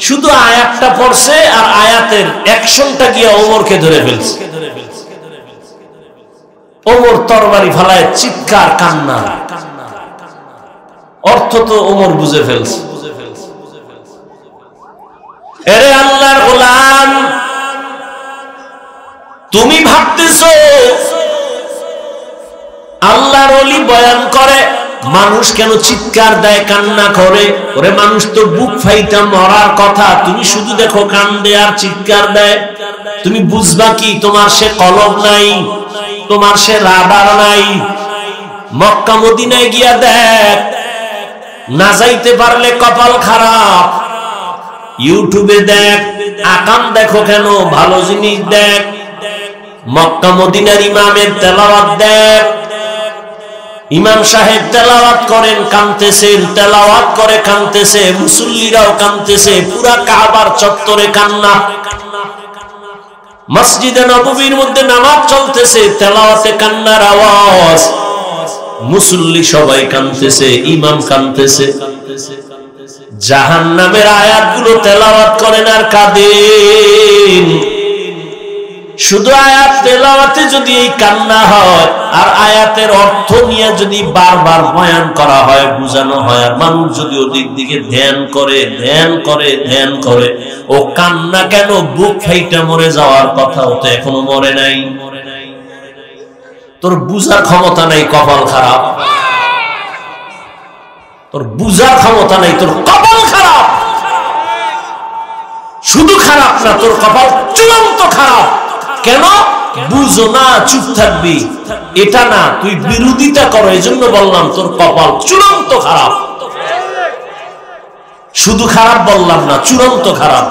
শুধু আয়াতটা পড়ছে আর আয়াতের অ্যাকশনটা গিয়ে ওমরকে ধরে ফেলছে। ওমর তরবারি ফালায় চিৎকার, কান্না। অর্থ তো ওমর বুঝে ফেলছে। এরে আল্লাহর গোলাম, তুমি ভাবতেছো আল্লাহর ওলি বয়ান করে মানুষ কেন চিৎকার দেয়, কান্না করে? ওরে মানুষ তো বুক ফাইটা মরার কথা, তুমি শুধু দেখো কান্দে আর চিৎকার দেয়। তুমি বুঝবা কি? তোমার সে কলব নাই, তোমার সে রাডার নাই। মক্কা মদিনায় গিয়া দেখ, না যাইতে পারলে কপাল খারাপ। ইউটিউবে দেখ, আকাম দেখো কেন, ভালো জিনিস দেখ। মক্কা মদিনার ইমামের তেলাওয়াত দেখ, ইমাম সাহেব তেলাওয়াত করেন কাঁদতেছেন, তেলাওয়াত করে কাঁদতেছে, মুসল্লিরাও কাঁদতেছে, পুরা কাবার চত্বরে কান্না। মসজিদে নববীর মধ্যে নামাজ চলতেছে, তেলাওয়াতে কান্নার আওয়াজ, মুসল্লি সবাই কাঁদতেছে, ইমাম কাঁদতেছে। জাহান্নামের আয়াতগুলো তেলাওয়াত করেন আর কাঁদেন। শুধু আয়াত তেলাওয়াতে যদি এই কান্না হয়, আর আয়াতের অর্থ নিয়ে যদি বারবার বয়ান করা হয়, বুঝানো হয়, আর মানুষ যদি ওদিক দিকে ধ্যান করে, ও কান্না কেন, বুক ফাইটা মরে যাওয়ার কথা, ও তো এখনো মরে নাই। তোর বুঝার ক্ষমতা নাই, কপাল খারাপ। তোর বুঝার ক্ষমতা নাই, তোর কপাল খারাপ। শুধু খারাপ না, তোর কপাল চূড়ান্ত খারাপ। কেন বুঝো না, চুপ থাকবি এটা না, তুই বিরোধিতা করো, এজন্য বললাম তোর কপাল চূড়ান্ত খারাপ। শুধু খারাপ বললাম না, চূড়ান্ত খারাপ।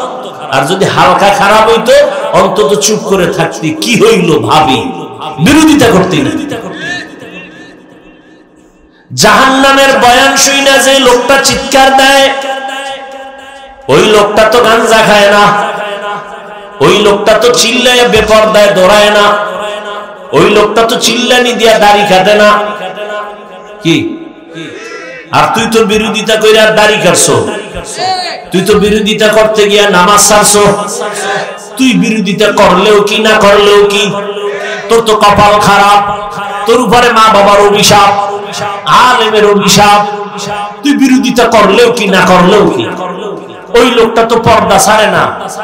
আর যদি হালকা খারাপ হইতো অন্তত চুপ করে থাকতি, কি হইল ভাবি, বিরোধিতা করতি না। জাহান্নামের বয়ান শুই না যে লোকটা চিৎকার দেয়, ওই লোকটা তো গাঞ্জা খায় না, ওই লোকটা তো চিল্লায় বেপরদায় দৌড়ায় না, ওই লোকটা তো চিল্লানি দিয়া দাড়ি কাটে না। কি আর তুই তো বিরোধিতা কইরা দাড়ি কাটছো, তুই তো বিরোধিতা করতে গিয়া নামাজ ছাড়ছো। তুই বিরোধিতা করলেও কি না করলেও কি, তোর তো কপাল খারাপ। তোর উপরে মা বাবার অভিশাপ, আলেমের অভিশাপ। তুই বিরোধিতা করলেও কি না করলেও কি। ওই লোকটা তো পর্দা ছাড়ে না,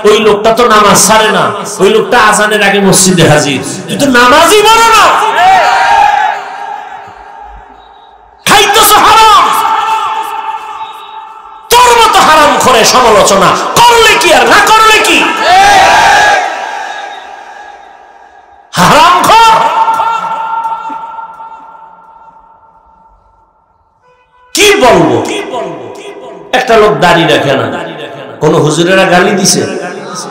ওই লোকটা তো নামাজ ছাড়ে না, ওই লোকটা আজানের আগে মসজিদে হাজির, তুই তো নামাজই বলো না। খাইতেছ হারাম, তোর মতো হারাম করে সমালোচনা করলে কি আর না করলে কি। হারাম খোর, কি বলবো। একটা লোক দাঁড়িয়ে রাখে না, কোন হুজুরেরা গালি দিছে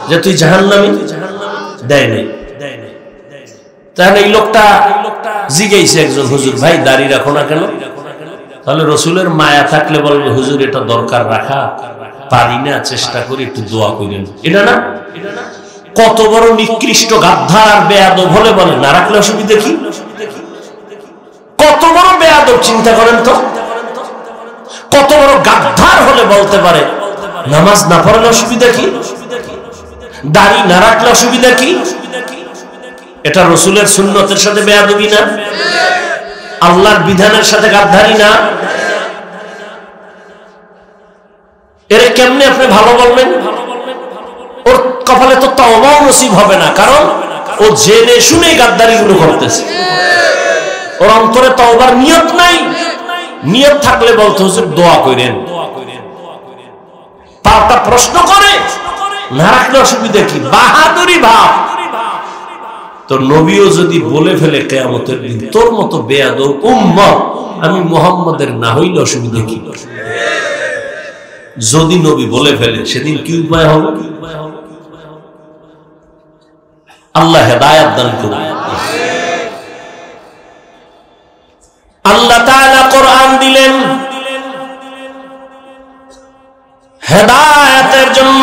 যে তুই জাহান্নামী, দেয় নাই। তাহলে এই লোকটা জিজ্ঞাসা একজন, হুজুর ভাই দাঁড়িয়ে রাখো না কেন? তাহলে রসুলের মায়া থাকলে বলবে, হুজুর এটা দরকার রাখা, পারি না, চেষ্টা করি, একটু দোয়া করেন। এটা না, কত বড় নিকৃষ্ট গাদ্দার আর বেয়াদব হলে বলে না রাখলে অসুবিধা কি। কত বড় বেয়াদব চিন্তা করেন তো, কত বড় গাদ্দার হলে বলতে পারে নামাজ না পড়লে অসুবিধা কি, দাড়ি না রাখলে অসুবিধা কি। এটা রসুলের সুন্নতের সাথে বেয়াদবি না, আল্লাহর বিধানের সাথে গাদ্দারি না। এরে কেমনে আপনি ভালো বলবেন? ওর কপালে তো তওবাও নসিব হবে না, কারণ ও জেনে শুনে গাদ্দারি গুলো করতেছে। ওর অন্তরে তওবার নিয়ত নাই। নিয়ত থাকলে বলতে হুজুর দোয়া করেন, পাল্টা প্রশ্ন করে না রাখলে অসুবিধা কি, বাহাদুরি ভাব। তোর নবীও যদি বলে ফেলে কিয়ামতের দিন, তোর মতো বেয়াদব উম্মত আমি মুহাম্মাদের না হইলে অসুবিধা কি। যদি নবী বলে ফেলে সেদিন কি উপায় হবে? আল্লাহ হেদায়েত দান করুন। আল্লাহ তাআলা কোরআন দিলেন হেদায়েতের জন্য।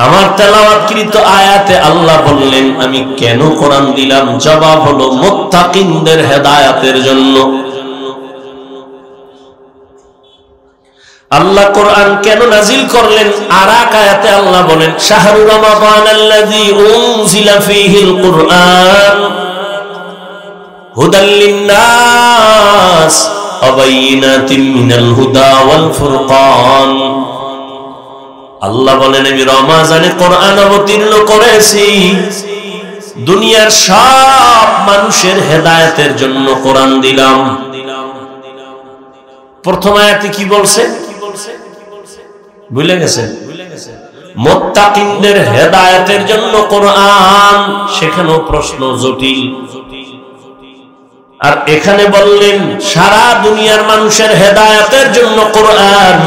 আমার তেলাওয়াতকৃত আয়াতে আল্লাহ বললেন আমি কেন কোরআন দিলাম, জবাব হলো মুত্তাকিনদের হেদায়েতের জন্য। আল্লাহ কোরআন কেন নাজিল করলেন, আর এক আয়াতে আল্লাহ বলেন শাহরু রমাদানাল্লাযী উনজিলা ফীহিল কুরআন হুদাল লিন্নাস ওয়া বাইয়িনাতিন মিনাল হুদা ওয়াল ফুরকান। আল্লাহ বলেন আমি রমজানে কোরআন অবতীর্ণ করেছি দুনিয়ার সব মানুষের হেদায়েতের জন্য কোরআন দিলাম। প্রথম আয়াতে কি বলছে ভুলে গেছেন? মুত্তাকিনদের হেদায়েতের জন্য কোরআন, সেখানেও প্রশ্ন জটিল। আর এখানে বললেন সারা দুনিয়ার মানুষের হেদায়েতের জন্য কোরআন।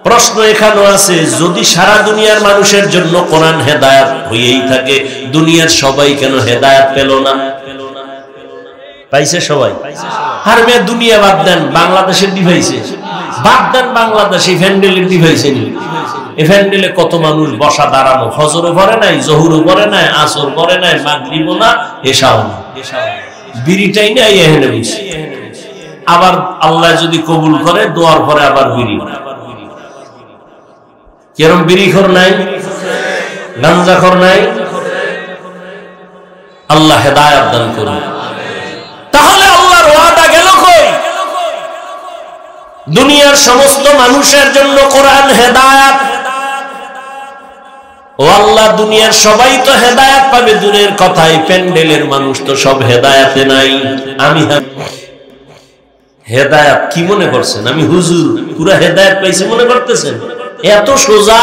প্রশ্ন এখানেও আছে, যদি সারা দুনিয়ার মানুষের জন্য কোরআন হেদায়েত হয়েই থাকে, দুনিয়ার সবাই কেন হেদায়েত পেল না? পাইছে সবাই? আর মেয়ে দুনিয়া বাদ দেন, বাংলাদেশের ডিভাইসে বাদ দেন, বাংলাদেশি ফ্যান্ডেলের ডিভাইসে নি, এই ফ্যান্ডেলে কত মানুষ বসা দাঁড়ানো, ফজরও পড়ে নাই, জহুরও পড়ে নাই, আসর পড়ে নাই, মাগরিবও না, এশাও না, বিড়িটাই নাই এখানে বসে। আবার আল্লাহ যদি কবুল করে দোয়ার পরে আবার বিড়ি, কেরম বিড়িখোর নাই, গাঞ্জাখোর নাই। আল্লাহ হেদায়েত দান করুন। তাহলে আল্লাহর ওয়াদা গেল কই? দুনিয়ার সমস্ত মানুষের জন্য কোরআন হেদায়েত। ও আল্লাহ, দুনিয়ার সবাই তো হেদায়েত পাবে দূরের কথাই, প্যান্ডেলের মানুষ তো সব হেদায়েতে নাই। আমি হেদায়েত কি মনে করছেন? আমি হুজুর পুরা হেদায়েত পাইছি মনে করতেছেন? এত সোজা।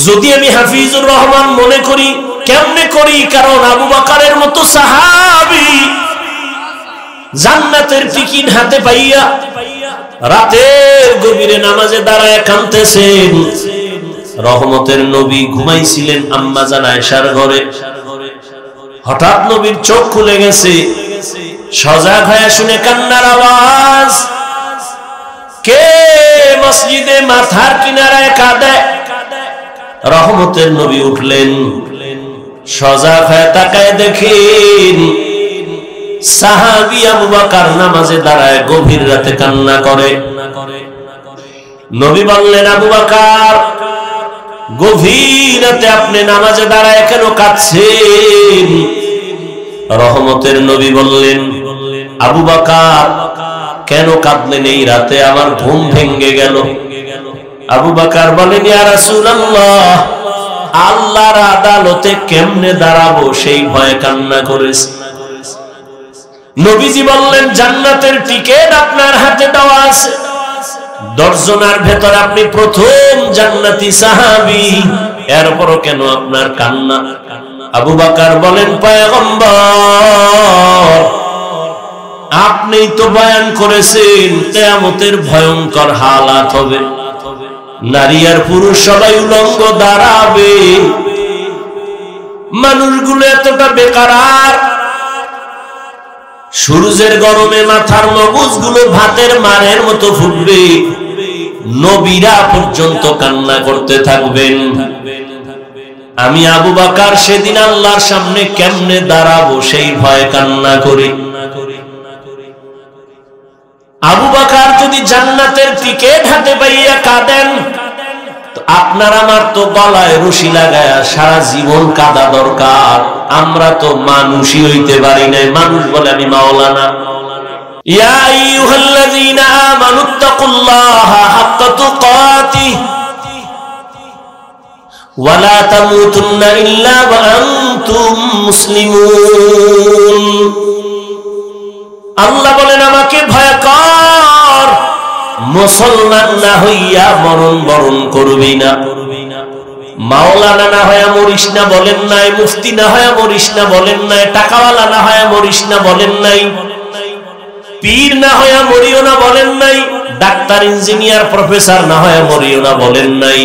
যদি আমি হাফিজুর রহমান মনে করি, কেমনে করি? কারণ আবু বকরের মতো সাহাবী জান্নাতের টিকিট হাতে পাইয়া রাতের গভীরে নামাজে দাঁড়ায় কাঁদতেছেন। রহমতের নবী ঘুমাইছিলেন আম্মা জান আয়েশার ঘরে। হঠাৎ নবীর চোখ খুলে গেছে, সজাগ হয়ে শুনে কান্নার আওয়াজ। কে মসজিদে মাথার কিনারায় কাঁদে? রহমতের নবী উঠলেন, সজাগ হয়ে তাকায় দেখেন সাহাবী আবু বকর নামাজে দাঁড়ায় গভীর রাতে কান্না করে। নবী বললেন, আবু বকর, গভীর রাতে আপনি নামাজে দাঁড়ায় কেন কাঁদছেন? রহমতের নবী বললেন, আবু বকর, কেন কাঁদলেন এই রাতে? আমার ঘুম ভেঙে গেল। আবু বকর বলেন, ইয়া রাসূলুল্লাহ, আল্লাহর আদালতে কেমনে দাঁড়াবো সেই ভয়ে কান্না করেছি। নবীজি বললেন, জান্নাতের টিকিট আপনার হাতে দেওয়া আছে, 10 জনের ভেতর আপনি প্রথম জান্নাতি সাহাবী, এরপরও কেন আপনার কান্না? আবু বকর বলেন, পয়গম্বর, আপনিই তো বয়ান করেছেন কিয়ামতের ভয়ঙ্কর হালাত হবে, নারী আর পুরুষ সবাই উলঙ্গ দাঁড়াবে, মানুষগুলো এতটা বেকারার, সূর্যের গরমে মাথার মগজগুলো ভাতের মারের মতো ফুটবে, নবীরা পর্যন্ত কান্না করতে থাকবেন। আমি আবু বকর সেদিন আল্লাহর সামনে কেমনে দাঁড়াবো সেই ভয়ে কান্না করি। আবু বকর যদি জান্নাতের টিকিট হাতে পাইয়া কাঁদেন, তো আপনার আমার তো গলায় রশি লাগায়া সারা জীবন কাঁদা দরকার। আমরা তো মানুষই হইতে পারি নাই। মানুষ বলে আমি মাওলানা। ইয়া আইয়ুহাল্লাযীনা আমানুত্তাকুল্লাহা হাক্কা তুকাতিহি ওয়া লা তামুতুন্না ইল্লা ওয়া আনতুম মুসলিমুন। আল্লাহ বলেন, আমাকে ভয় কর, মুসলমান না হইয়া মরণ বরণ করবি না। মাওলানা না হয়ে মরিস না বলেন নাই, মুফতি না হয়ে মরিস না বলেন নাই, টাকাওয়ালা না হয়ে মরিস না বলেন নাই, পীর না হয়ে মরিও না বলেন নাই, ডাক্তার ইঞ্জিনিয়ার প্রফেসর না হয়ে মরিও না বলেন নাই।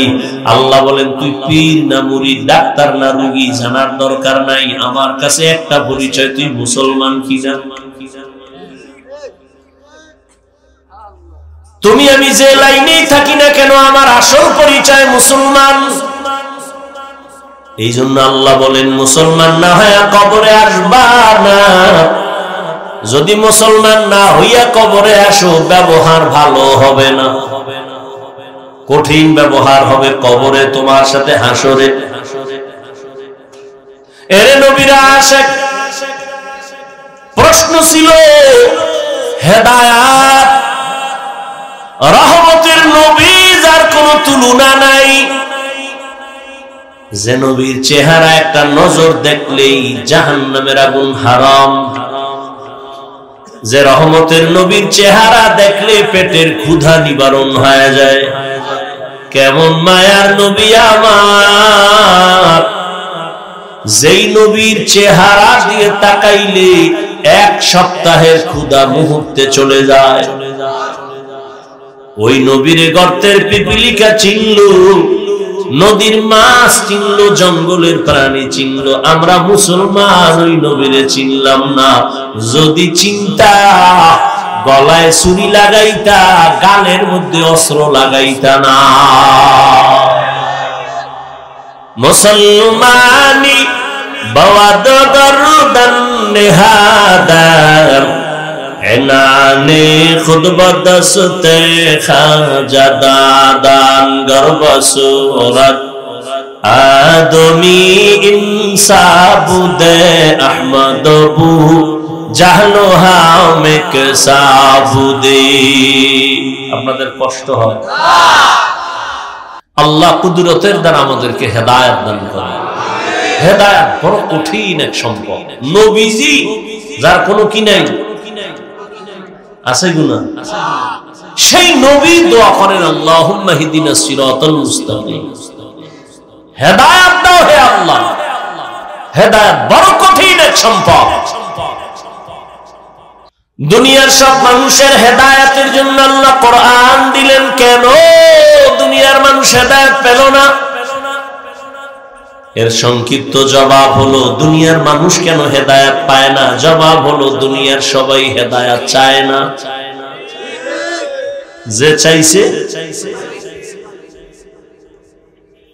আল্লাহ বলেন, তুই পীর না মুরিদ, ডাক্তার না রোগী জানার দরকার নাই, আমার কাছে একটা পরিচয়, তুই মুসলমান কিনা। তুমি আমি যে লাইনেই থাকি না কেন, আমার আসল পরিচয় মুসলমান। এই জন্য আল্লাহ বলেন, মুসলমান না হইয়া কবরে আসবা না। যদি মুসলমান না হইয়া কবরে আসো, ব্যবহার ভালো হবে না, কঠিন ব্যবহার হবে কবরে তোমার সাথে, হাসরে। এরে নবীরা আশেক, প্রশ্ন ছিল হেদায়াত, রহমতের নবী যার কোনো তুলনা নাই, যে নবীর চেহারা একটা নজর দেখলেই জাহান্নামের আগুন হারাম, যে রহমতের নবীর চেহারা দেখলে পেটের ক্ষুধা নিবারণ হয়ে যায়। কেমন মায়ার নবী আমার, যেই নবীর চেহারা দিয়ে তাকাইলে 1 সপ্তাহের ক্ষুধা মুহূর্তে চলে যায়। ওই নবীর গর্তের পিপিলিকা চিনলো, নদীর মাছ চিনলো, জঙ্গলের প্রাণী চিনলো। আমরা মুসলমান ওই নবীরে চিনলাম না। যদি চিন্তা গলায় ছুরি লাগাইতা, গালের মধ্যে অস্ত্র লাগাইতা না। মুসলমানি বাওয়াদ দরদান নেহাদার এনানে খুদবা দস্তে খাজা দাদান গর্ব সুরত আদমি ইনসাবুদে আহমদ বু জাহলো হামেক সাবুদে। আপনাদের কষ্ট হয়? আল্লাহ কুদরতের দ্বারা আমাদেরকে হেদায়েত দান করেন। হেদায়েত বড় কঠিন এক সম্পদ। নবীজি যার কোনো কি নাই আছে গুনা, সেই নবী দোয়া করেন আল্লাহুম্মা হিদিনাস সিরাতাল মুস্তাকিম, হেদায়েত দাও হে আল্লাহ। হেদায়েত বড় কঠিন এক সম্পদ। দুনিয়ার সব মানুষের হেদায়েতের জন্য আল্লাহ কোরআন দিলেন, কেন দুনিয়ার মানুষ হেদায়েত পেল না? এর সংক্ষিপ্ত জবাব হলো, দুনিয়ার মানুষ কেন হেদায়েত পায় না? জবাব হলো, দুনিয়ার সবাই হেদায়েত চায় না। যে চাইছে,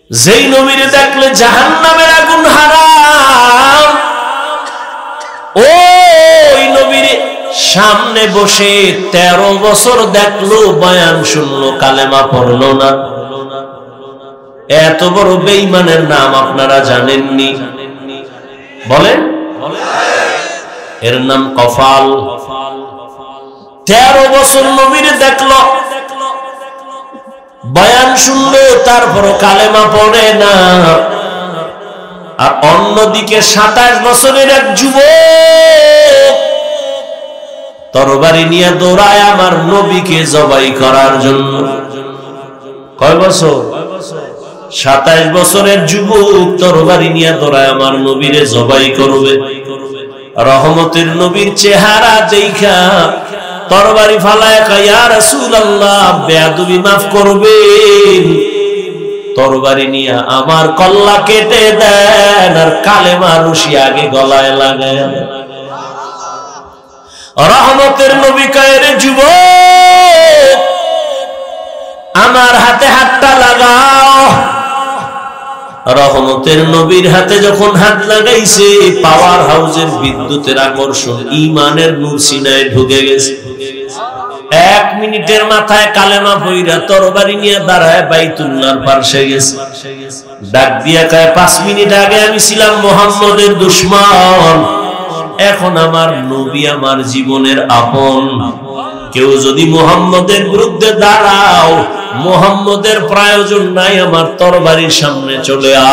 যেই নবীরে দেখলে জাহান্নামের আগুন হারাম, ওই নবীরে সামনে বসে 13 বছর দেখলো, বয়ান শুনলো, কালেমা পড়লো না। এত বড় বেঈমানের নাম আপনারা জানেননি? বলেন, এর নাম কফাল। 13 বছর নবীরে দেখলো, বয়ান শুনলো, তারপরও কালেমা পড়ে না। আর অন্যদিকে 27 বছরের এক যুবক তরবারি নিয়ে দৌড়ায় আমার নবীকে জবাই করার জন্য। কয় বছর? 27 বছরের যুবক তরবারি নিয়ে দৌড়ায় আমার নবীরে জবাই করবে। রহমতের নবীর চেহারা দেখা তরবারি ফালায় কয়, ইয়া রাসূলুল্লাহ, বেয়াদবি মাফ করবেন, তরবারি নিয়ে আমার কল্লা কেটে দেন আর কালেমা রশি আগে গলায় লাগায়। রহমতের নবী কয়, রে যুবক, আমার হাতে হাতটা লাগাও। রহমতের নবীর হাতে যখন হাত লাগাইছে, পাওয়ার হাউসের বিদ্যুতের আকর্ষণ, ঈমানের নূর সিনায় ঢুকে গেছে। 1 মিনিটের মাথায় কালেমা পইরা তরবারি নিয়ে দাঁড়ায় বাইতুল্লাহর পাশে গেছে। ডাক দিয়া কয়, 5 মিনিট আগে আমি ছিলাম মুহাম্মদের দুশমন, এখন আমার নবী আমার জীবনের আপন। কেউ যদি মুহাম্মদের বিরুদ্ধে দাঁড়াও, মুহাম্মদের প্রয়োজন নাই, আমার তরবারির সামনে চলে আ।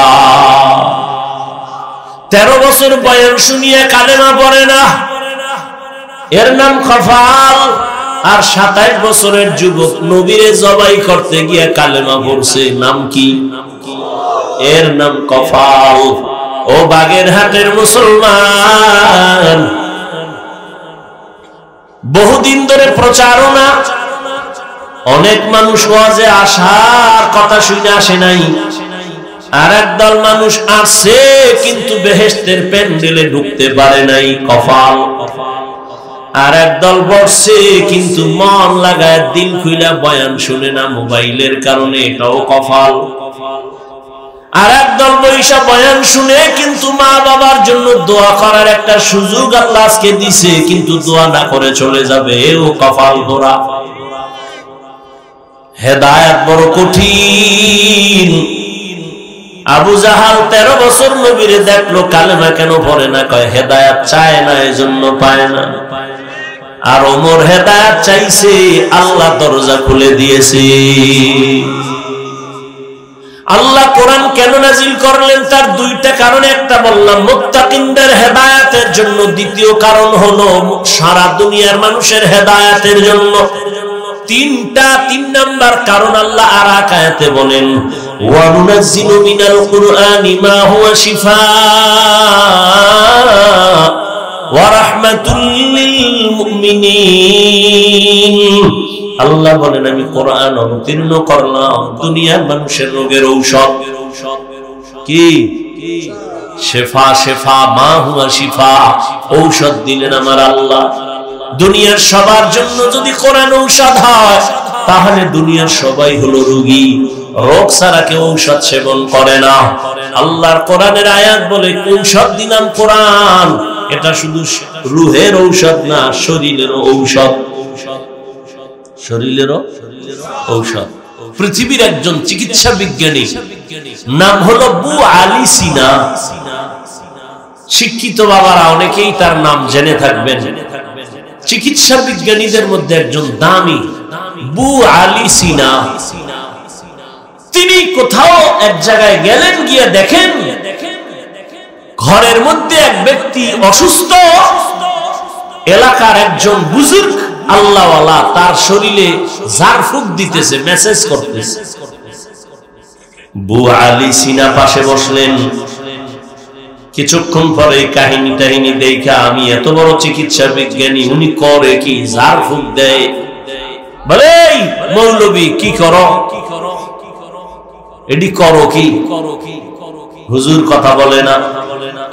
13 বছর বয়স শুনিয়ে কালেমা পড়ে না, এর নাম কফাল। আর 27 বছরের যুবক নবীরে জবাই করতে গিয়ে কালেমা পড়ছে, নাম কি? এর নাম কফাল। ও বাগেরহাটের মুসলমান, বহুদিন ধরে প্রচারণা, অনেক মানুষ ওয়াজে আসার কথা শুনে আসে নাই। আর একদল মানুষ আসছে কিন্তু বেহেশতের প্যান্ডেলে ঢুকতে পারে নাই, কফাল। আর একদল বসছে কিন্তু মন লাগায় দিল খুইলা বয়ান শুনে না মোবাইলের কারণে, এটাও কফাল। আর একদল বৈশা বয়ান শুনে কিন্তু মা বাবার জন্য দোয়া করার একটা সুযোগ আল্লাহ আজকে দিছে, কিন্তু দোয়া না করে চলে যাবে, এও কফাল ধরা। হেদায়েত বড় কঠিন। আবু জাহাল 13 বছর নবীরে দেখলো, কালেমা কেন পড়ে না? কয় হেদায়েত চায় না, এজন্য পায় না। আর ওমর হেদায়েত চাইছে, আল্লাহ দরজা খুলে দিয়েছে। আল্লাহ কোরআন কেন নাজিল করলেন? তার 2টা কারণ। একটা বললাম মুত্তাকিনদের হেদায়েতের জন্য, দ্বিতীয় কারণ হলো সারা দুনিয়ার মানুষের হেদায়েতের জন্য। 3 নাম্বার কারণ আল্লাহ আর আয়াতে বলেন, ওয়া নুনাজ্জিলু মিনাল কুরআনি মা হুয়া শিফাআ ওয়া রাহমাতুল লিল মুমিনিন। আল্লাহ বলেন আমি কোরআন অবতীর্ণ করলাম দুনিয়ার মানুষের রোগের ঔষধ। কি শেফা, শেফা মা হুয়া শিফা, ঔষধ দিলেন আমার আল্লাহ। দুনিয়ার সবার জন্য যদি কোরআন ঔষধ হয় তাহলে দুনিয়ার সবাই হলো রোগী। রোগ ছাড়া কেউ ঔষধ সেবন করে না। আল্লাহর কোরআনের আয়াত বলে ঔষধ দিলাম কোরআন, এটা শুধু রুহের ঔষধ না, শরীরেরও ঔষধ। শরীরেরও ঔষধ। পৃথিবীর একজন চিকিৎসা বিজ্ঞানী নাম হলো বু আলী সিনা। শিক্ষিত বাবারা অনেকেই তার নাম জেনে থাকবেন। চিকিৎসা বিজ্ঞানীদের মধ্যে একজন দামি বু আলী সিনা। তিনি কোথাও এক জায়গায় গেলেন, গিয়ে দেখেন ঘরের মধ্যে এক ব্যক্তি অসুস্থ। এলাকার একজন বুজুর্গ আল্লাহওয়ালা তার শরীরে ঝাড়ফুঁক দিতেছে, মেসেজ করতেছে। বু আলী সিনা পাশে বসলেন। কিছুক্ষণ পরে কাহিনী টাহিনী দেখা আমি এত বড় চিকিৎসা বিজ্ঞানী, উনি করে কি ঝাড়ফুঁক দেয়। বলে মৌলবী কি করো, এটি করো কি? হুজুর কথা বলে না।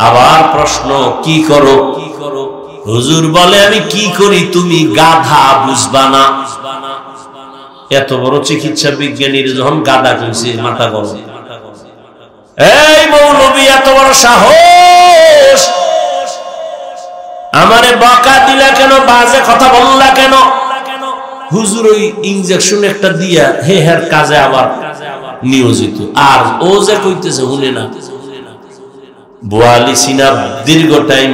আবার প্রশ্ন কি করো? হুজুর বলে আমি কি করি তুমি গাধা, বুঝবা না। এত বড় চিকিৎসা বিজ্ঞানীর যখন গাধা কইছে মাথা গরম। এই মৌলবী এত বড় সাহস, আমারে বকা দিলা কেন, বাজে কথা বললা কেন? হুজুর ওই ইনজেকশন একটা দিয়া হে হের কাজে আবার নিয়োজিত, আর ও যে কইতেছে শুনে না। বুয়ালি সিনা দীর্ঘ টাইম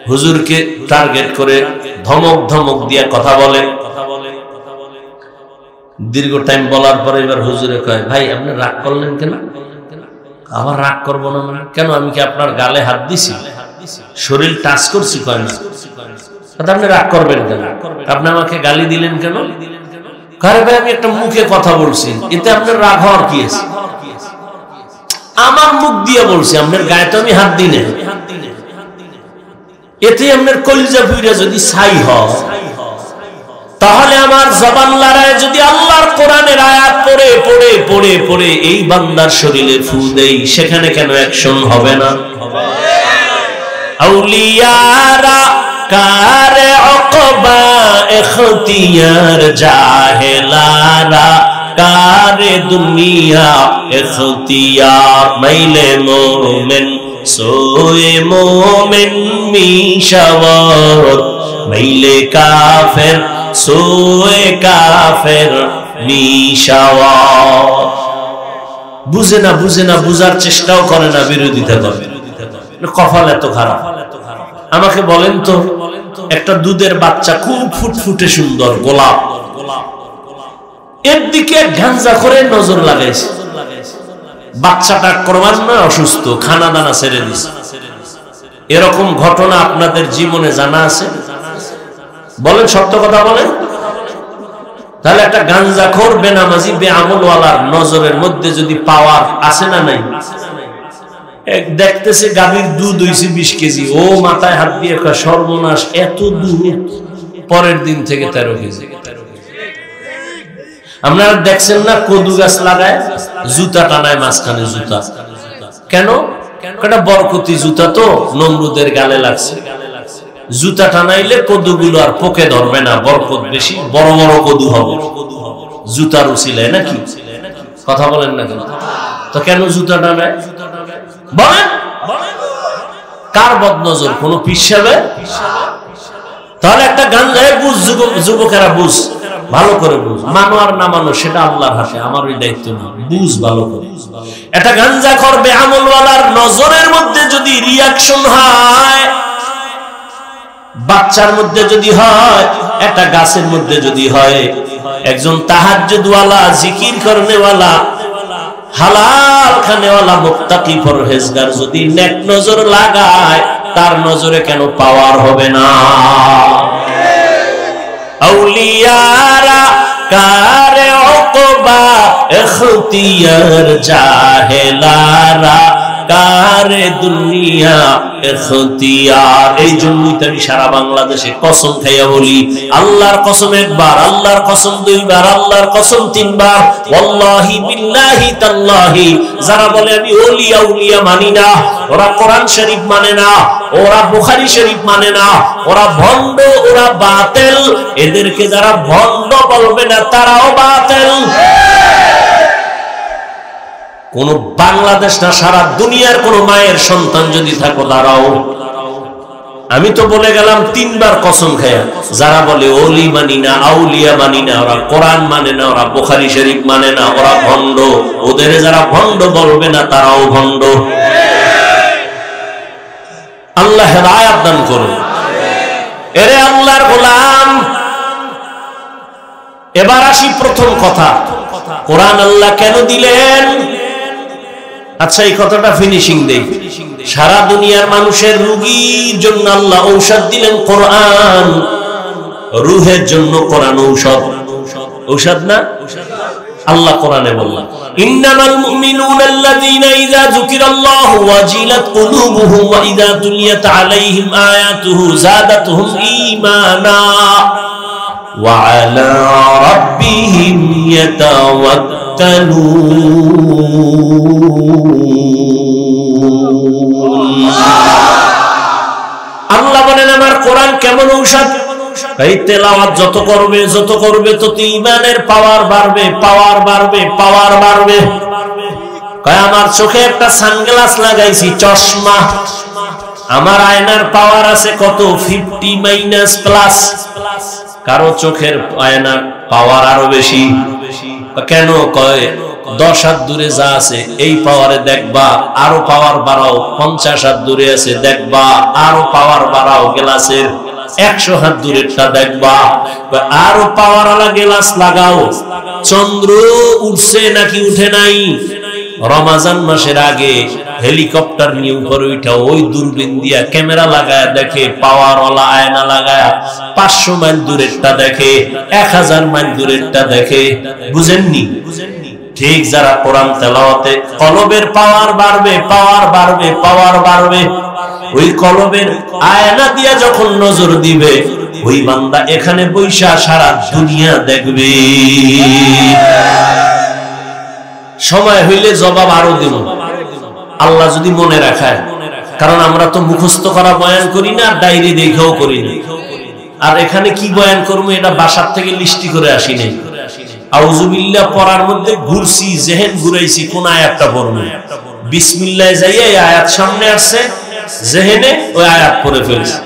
হুজুরকে টার্গেট করে ধমক ধমক দিয়া কথা বলে। দীর্ঘ টাইম বলার পরে এবার হুজুরে কয় ভাই আপনি রাগ করলেন কেন? আবার রাগ করবো না কেন, আমি কি আপনার গালে হাত দিছি, শরীর টাচ করছি? কয় না। আপনি রাগ করবেন কেন, আপনি আমাকে গালি দিলেন কেন? কারে ভাই আমি একটা মুখে কথা বলছি, এতে আপনার রাগ হওয়ার কি আছে? আমার মুখ দিয়ে বলছি, আপনার গায়ে তো আমি হাত দিই না, এতে আপনার কলিজা পুইরা যদি ছাই হয়, তাহলে আমার জবান লড়ায় যদি আল্লাহর কোরআনের আয়াত পড়ে পড়ে পড়ে পড়ে এই বান্দার শরীরে ফু দেই, সেখানে কেন অ্যাকশন হবে না? আউলিয়ারা কারে অকবা ইখতিয়ার, জাহেলারা কারে দুনিয়া ইখতিয়ার। মাইলে মোমেন সোয়ে মোমেন মিশাওয়াত, মাইলে কাফের সোয়ে কাফের মিশাওয়াত। বুঝে না, বুঝে না, বুঝার চেষ্টাও করে না, বিরোধিতা করে। কপাল এত খারাপ। আমাকে বলেন তো, একটা দুধের বাচ্চা খুব ফুটফুটে সুন্দর গোলাপ, এর দিকে গাঞ্জা করে নজর লাগাইছে। বাচ্চাটা ক্রমান্বয়ে অসুস্থ, খানা দানা ছেড়ে দিছে। এরকম ঘটনা আপনাদের জীবনে জানা আছে? বলেন, সত্য কথা বলেন। তাহলে একটা গাঞ্জাখোর বেনামাজি বেআমলওয়ালার নজরের মধ্যে যদি পাওয়ার আছে না নাই? দেখতেছে গাভীর দুধ হইছে 20 কেজি, ও মাথায় হাত দিয়ে সর্বনাশ, এত দুধ। পরের দিন থেকে 13 কেজি। আপনারা দেখছেন না কদু গাছ লাগায় জুতা টানায় মাঝখানে জুতা, কেন? এটা বরকতি জুতা, তো নমরুদের গালে লাগছে। জুতা টানাইলে কদুগুলো আর পোকে ধরবে না, বরকত বেশি, বড় বড় কদু হবে জুতার উছিলায়, নাকি? কথা বলেন না কেন? তো কেন জুতা টানায় বলেন? কার বদনজর? কোন পিসাবে? তাহলে একটা গাঞ্জায় বুঝ, যুবকেরা বুঝ, ভালো করে বুঝ। মানো আর না মানো সেটা আল্লাহর হাতে, আমার ওই দায়িত্ব না। বুঝ ভালো করে। একটা গাঞ্জা করবে আমলওয়ালার নজরের মধ্যে যদি রিয়াকশন হয়, বাচ্চার মধ্যে যদি হয়, একটা গাছের মধ্যে যদি হয়, একজন তাহাজ্জুদওয়ালা, জিকির করনেওয়ালা, হালাল খানেওয়ালা, মুত্তাকি পরহেজগার যদি নেক নজর লাগায়, তার নজরে কেন পাওয়ার হবে না? আউলিয়ারা কারে অকবা ইখতিয়ার, জাহেলারা কারে দুনিয়া ইখতিয়ার। এই জন্যই তো আমি সারা বাংলাদেশে কসম খাইয়া বলি, আল্লাহর কসম একবার, আল্লাহর কসম দুইবার, আল্লাহর কসম তিনবার, ওয়াল্লাহি বিল্লাহি তাল্লাহি, যারা বলে আমি ওলিয়া উলিয়া মানি না, ওরা কোরআন শরীফ মানে না, ওরা বুখারী শরীফ মানে না, ওরা ভণ্ড, ওরা বাতিল। এদেরকে যারা ভণ্ড বলবে না তারাও বাতিল। কোন বাংলাদেশ না সারা দুনিয়ার কোন মায়ের সন্তান যদি থাকো দাঁড়াও, আমি তো বলে গেলাম তিনবার কসম খায়া, যারা বলে ওলি মানি না, আউলিয়া মানি না, ওরা কোরআন মানে না, ওরা বুখারী শরীফ মানে না, ওরা ভণ্ড। ওদের যারা ভণ্ড বলবে না তারাও ভণ্ড। আল্লাহ হেদায়েত দান করুন। এরে আল্লাহর গোলাম, এবার আসি প্রথম কথা, কোরআন আল্লাহ কেন দিলেন? আচ্ছা, এই কথাটা ফিনিশিং দেই। সারা দুনিয়ার মানুষের রোগীর জন্য আল্লাহ ঔষধ দিলেন কোরআন, রুহের জন্য কোরআন ঔষধ। ঔষধ না? আল্লাহ কোরআনে বললেন, ইন্নামাল মুমিনুনা আল্লাযীনা ইযা যুকিরাল্লাহু ওয়াজিলাত কুলুবুহুম ওয়া ইযা তুলিয়াত আলাইহিম আয়াতুহু যাদাতুহুম ঈমানা ওয়া আলা রাব্বিহিম ইয়াতাওয়াক্কালুন। আল্লাহ বলেন আমার কোরআন কেমন ঔষধ? এই তেলাওয়াত যত করবে তত ঈমানের পাওয়ার বাড়বে, পাওয়ার বাড়বে, পাওয়ার বাড়বে। কয় আমার চোখে একটা সানগ্লাস লাগাইছি, চশমা, আমার আয়নার পাওয়ার আছে কত? 50 প্লাস। কারো চোখের আয়নার পাওয়ার আরো বেশি। কেন? কয় 10 হাত দূরে যা আছে এই পাওয়ারে দেখবা, আরো পাওয়ার বাড়াও। 50 হাত দূরে আছে দেখবা, আরো পাওয়ার বাড়াও। গ্লাসের 100 হাত দূরেরটা দেখবা, আরো পাওয়ার আলা গ্লাস লাগাও। চন্দ্র উঠছে নাকি উঠে নাই? রমজান মাসের আগে হেলিকপ্টার নিয়ে উপরে উঠা ওই দূরবীন দিয়া ক্যামেরা লাগায় দেখে, পাওয়ার ওলা আয়না লাগায় 500 মাইল দূরেরটা দেখে, 1000 মাইল দূরেরটা দেখে। বুঝেননি? ঠিক যারা কোরআন তেলাওয়াতে কলবের পাওয়ার বাড়বে, পাওয়ার বাড়বে, পাওয়ার বাড়বে, ওই কলবের আয়না দিয়া যখন নজর দিবে, ওই বান্দা এখানে বৈশা সারা দুনিয়া দেখবে। সময় হইলে জবাব আরো দিব, আল্লাহ যদি মনে রাখায়। কারণ আমরা তো মুখস্থ করা বয়ান করি না, ডায়েরি দেখেও করি না। আর এখানে কি বয়ান করবো এটা বাসার থেকে লিস্টি করে আসি নাই। আউযুবিল্লাহ পড়ার মধ্যে ঘুরছি, জেহেন ঘুরাইছি, কোন আয়াতটা পড়বো। বিসমিল্লাহ যাইয়া এই আয়াত সামনে আসছে, জেহেনে ওই আয়াত পড়ে ফেলছি।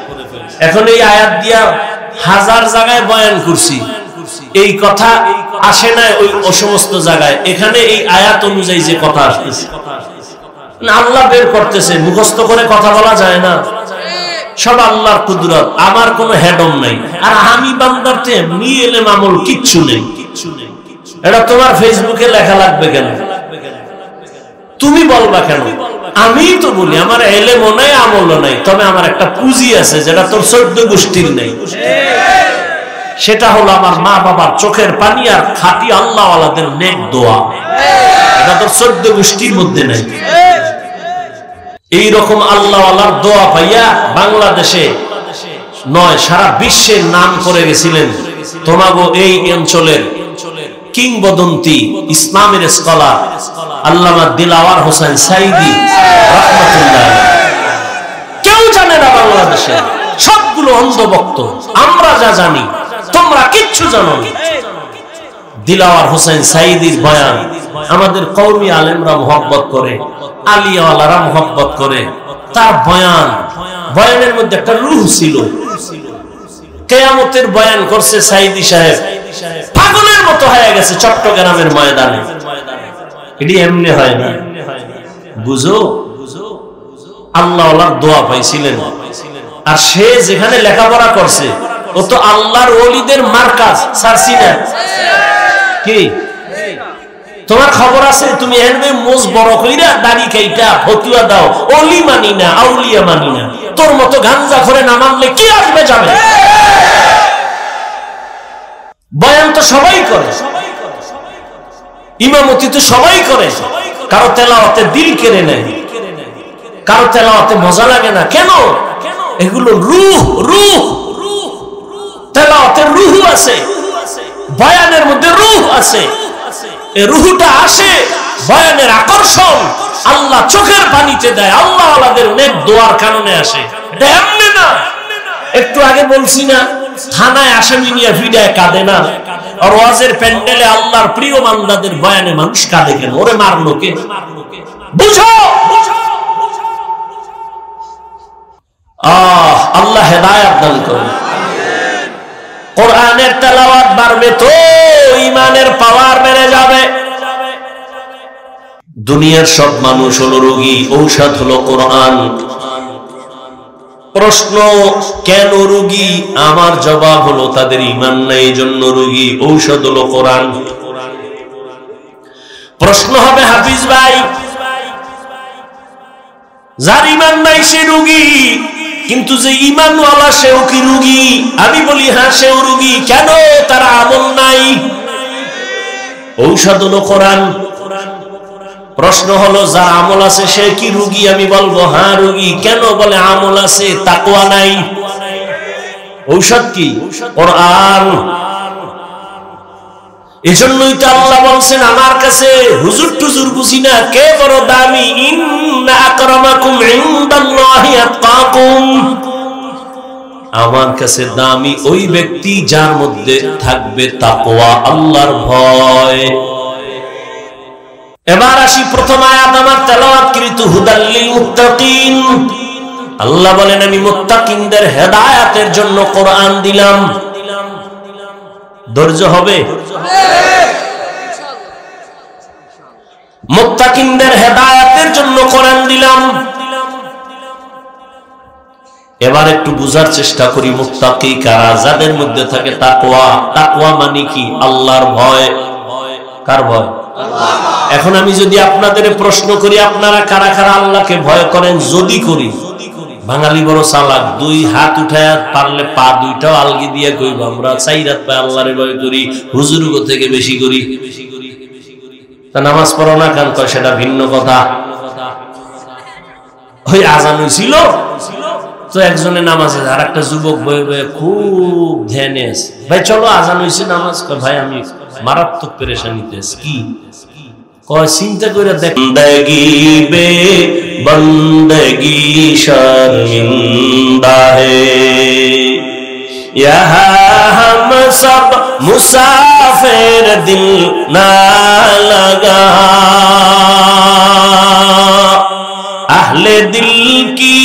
এখন এই আয়াত দিয়া 1000 জায়গায় বয়ান করছি, এই কথা আসে না ওই সমস্ত জায়গায়। এখানে এই আয়াত অনুযায়ী যে কথা আসতেছে, আল্লাহ বের করতেছে। মুখস্থ করে কথা বলা যায় না, সব আল্লাহর কুদরত। আমার কোনো হেডম নাই, আর আমি বান্দারতে মিলে মামল কিচ্ছু নেই। এটা তোমার ফেসবুকে লেখা লাগবে কেন? তুমি বলবা কেন? আমি তো বলি আমার এলেমও নাই, আমলও নাই, তবে আমার একটা পুঁজি আছে যেটা তোর 14 গোষ্ঠীর নেই। সেটা হলো আমার মা বাবার চোখের পানি আর খাঁটি আল্লাহওয়ালাদের নেক দোয়া। এটা তোর 14 গোষ্ঠীর মধ্যে নাই। এইরকম আল্লাহওয়ালার দোয়া পাইয়া বাংলাদেশে নয় সারা বিশ্বের নাম করে গেছিলেন তোমাগো এই অঞ্চলের কিংবদন্তি ইসলামের স্কলার আল্লামা দিলওয়ার হোসেন সাইদি রাহমাতুল্লাহ। কেউ জানে না বাংলাদেশে, সবগুলো অন্ধভক্ত। আমরা যা জানি তোমরা কিচ্ছু জানো না। দিলওয়ার হোসেন সাইদির বয়ান আমাদের কওমি আলেমরা মুহাব্বত করে, আলিয়াওয়ালারা মুহাব্বত করে। তার বয়ানের মধ্যে একটা রূহ ছিল। কিয়ামতের বয়ান করছে সাইদি সাহেব, পাগলের মতো হয়ে গেছে চট্টগ্রামের ময়দানে। এটি এমনি হয় না, বুঝো। আল্লাহওয়ালার দোয়া পাইছিলেন। আর সে যেখানে লেখাপড়া করছে ও তো আল্লাহর ওলিদের মার্কাজ সারছি না কি? তোমার খবর আছে? তুমি এনে মোজ বড় কইরা দাড়ি কাইটা ফতুয়া দাও, ওলি মানি না, আউলিয়া মানি না। তোর মতো গাঞ্জা করে না মানলে কি আসবে যাবে? বয়ান তো সবাই করে, ইমামতি তো সবাই করে, কারো তেলাওয়াতে দিল কেড়ে নেয়। কারো তেলাওয়াতে মজা লাগে না কেন? এগুলো রূহ, রূহ, তেলাওয়াতের রূহ আছে, বয়ানের মধ্যে রূহ আছে। এই রূহটা আসে বয়ানের আকর্ষণ, আল্লাহ চোখের পানিতে দেয়, আল্লাহ আল্লাহদের নেক দোয়ার কারণে আসে। এটা এমনি না। একটু আগে বলছি না, থানায় আসামি নিয়ে ভিড়ায় কাঁদে না, আর ওয়াজের প্যান্ডেলে আল্লাহর প্রিয় বান্দাদের বয়ানে মানুষ কাঁদে কেন? ওরে মারলো কে? বুঝো। আল্লাহ হেদায়েত দান করুন। কোরআনের তেলাওয়াত বাড়বে তো ঈমানের পাওয়ার বেড়ে যাবে। দুনিয়ার সব মানুষ হলো রোগী, ঔষধ হলো কোরআন। প্রশ্ন, কেন রোগী? আমার জবাব হলো তাদের ঈমান নাই, জন্য রোগী। ঔষধ হলো কোরআন। প্রশ্ন হবে, হাফিজ ভাই, যার ঈমান নাই সে রোগী, কিন্তু যে ঈমানওয়ালা সেও কি রোগী? আমি বলি হ্যাঁ, সেও রোগী। কেন? তার আমল নাই। ঔষধ হলো কোরআন। প্রশ্ন হলো, যার আমল আছে সে কি রোগী? আমি বলবো হ্যাঁ রোগী। কেন? বলে আমল আছে, তাকওয়া নাই। ঔষধ কি? কোরআন। এজন্যই তো আল্লাহ বলছেন, আমার কাছে হুজুর টুজুর বুঝি না, কে বড় দামি? ইন্না আকরামাকুম ইনদাল্লাহি আতকাকুম। আমার কাছে দামি ওই ব্যক্তি যার মধ্যে থাকবে তাকওয়া, আল্লাহর ভয়। এবার আসি প্রথম আয়াত আমার তেলাওয়াতকৃত, হুদাল লিল মুত্তাকিন। আল্লাহ বলেন, আমি মুত্তাকিনদের হেদায়েতের জন্য কোরআন দিলাম। ধৈর্য হবে? মুত্তাকিনদের হেদায়েতের জন্য কোরআন দিলাম। এবার একটু বুঝার চেষ্টা করি, মুত্তাকি কারা? যাদের মধ্যে থাকে তাকওয়া। তাকওয়া মানে কি? আল্লাহর ভয়। কার ভয়? এখন আমি যদি আপনাদের প্রশ্ন করি, আপনারা কারা কারা আল্লাহকে ভয় করেন? যদি করি, বাঙালি বড় চালাক, দুই হাত উঠায় পারলে পা দুইটাও আলগি দিয়ে কইব আমরা 4 হাত পায়ে আল্লাহরে ভয় করি, হুজুরগো থেকে বেশি করি। তা নামাজ পড়ো না কেন? কয় সেটা ভিন্ন কথা। ওই আজান হইছিল তো একজনে নামাজে, আর একটা যুবক বয়ে বয়ে খুব ধ্যানে আছে, ভাই চলো আজান হইছে নামাজ। কয় ভাই আমি মারাত্মক পেরেশানিতে আছি। কি কয়? চিন্তা করে দেখ, বন্দগি বে বন্দগি শর্মিন্দা হে, ইহা হাম সব মুসাফির দিল না লাগা, আহলে দিল কি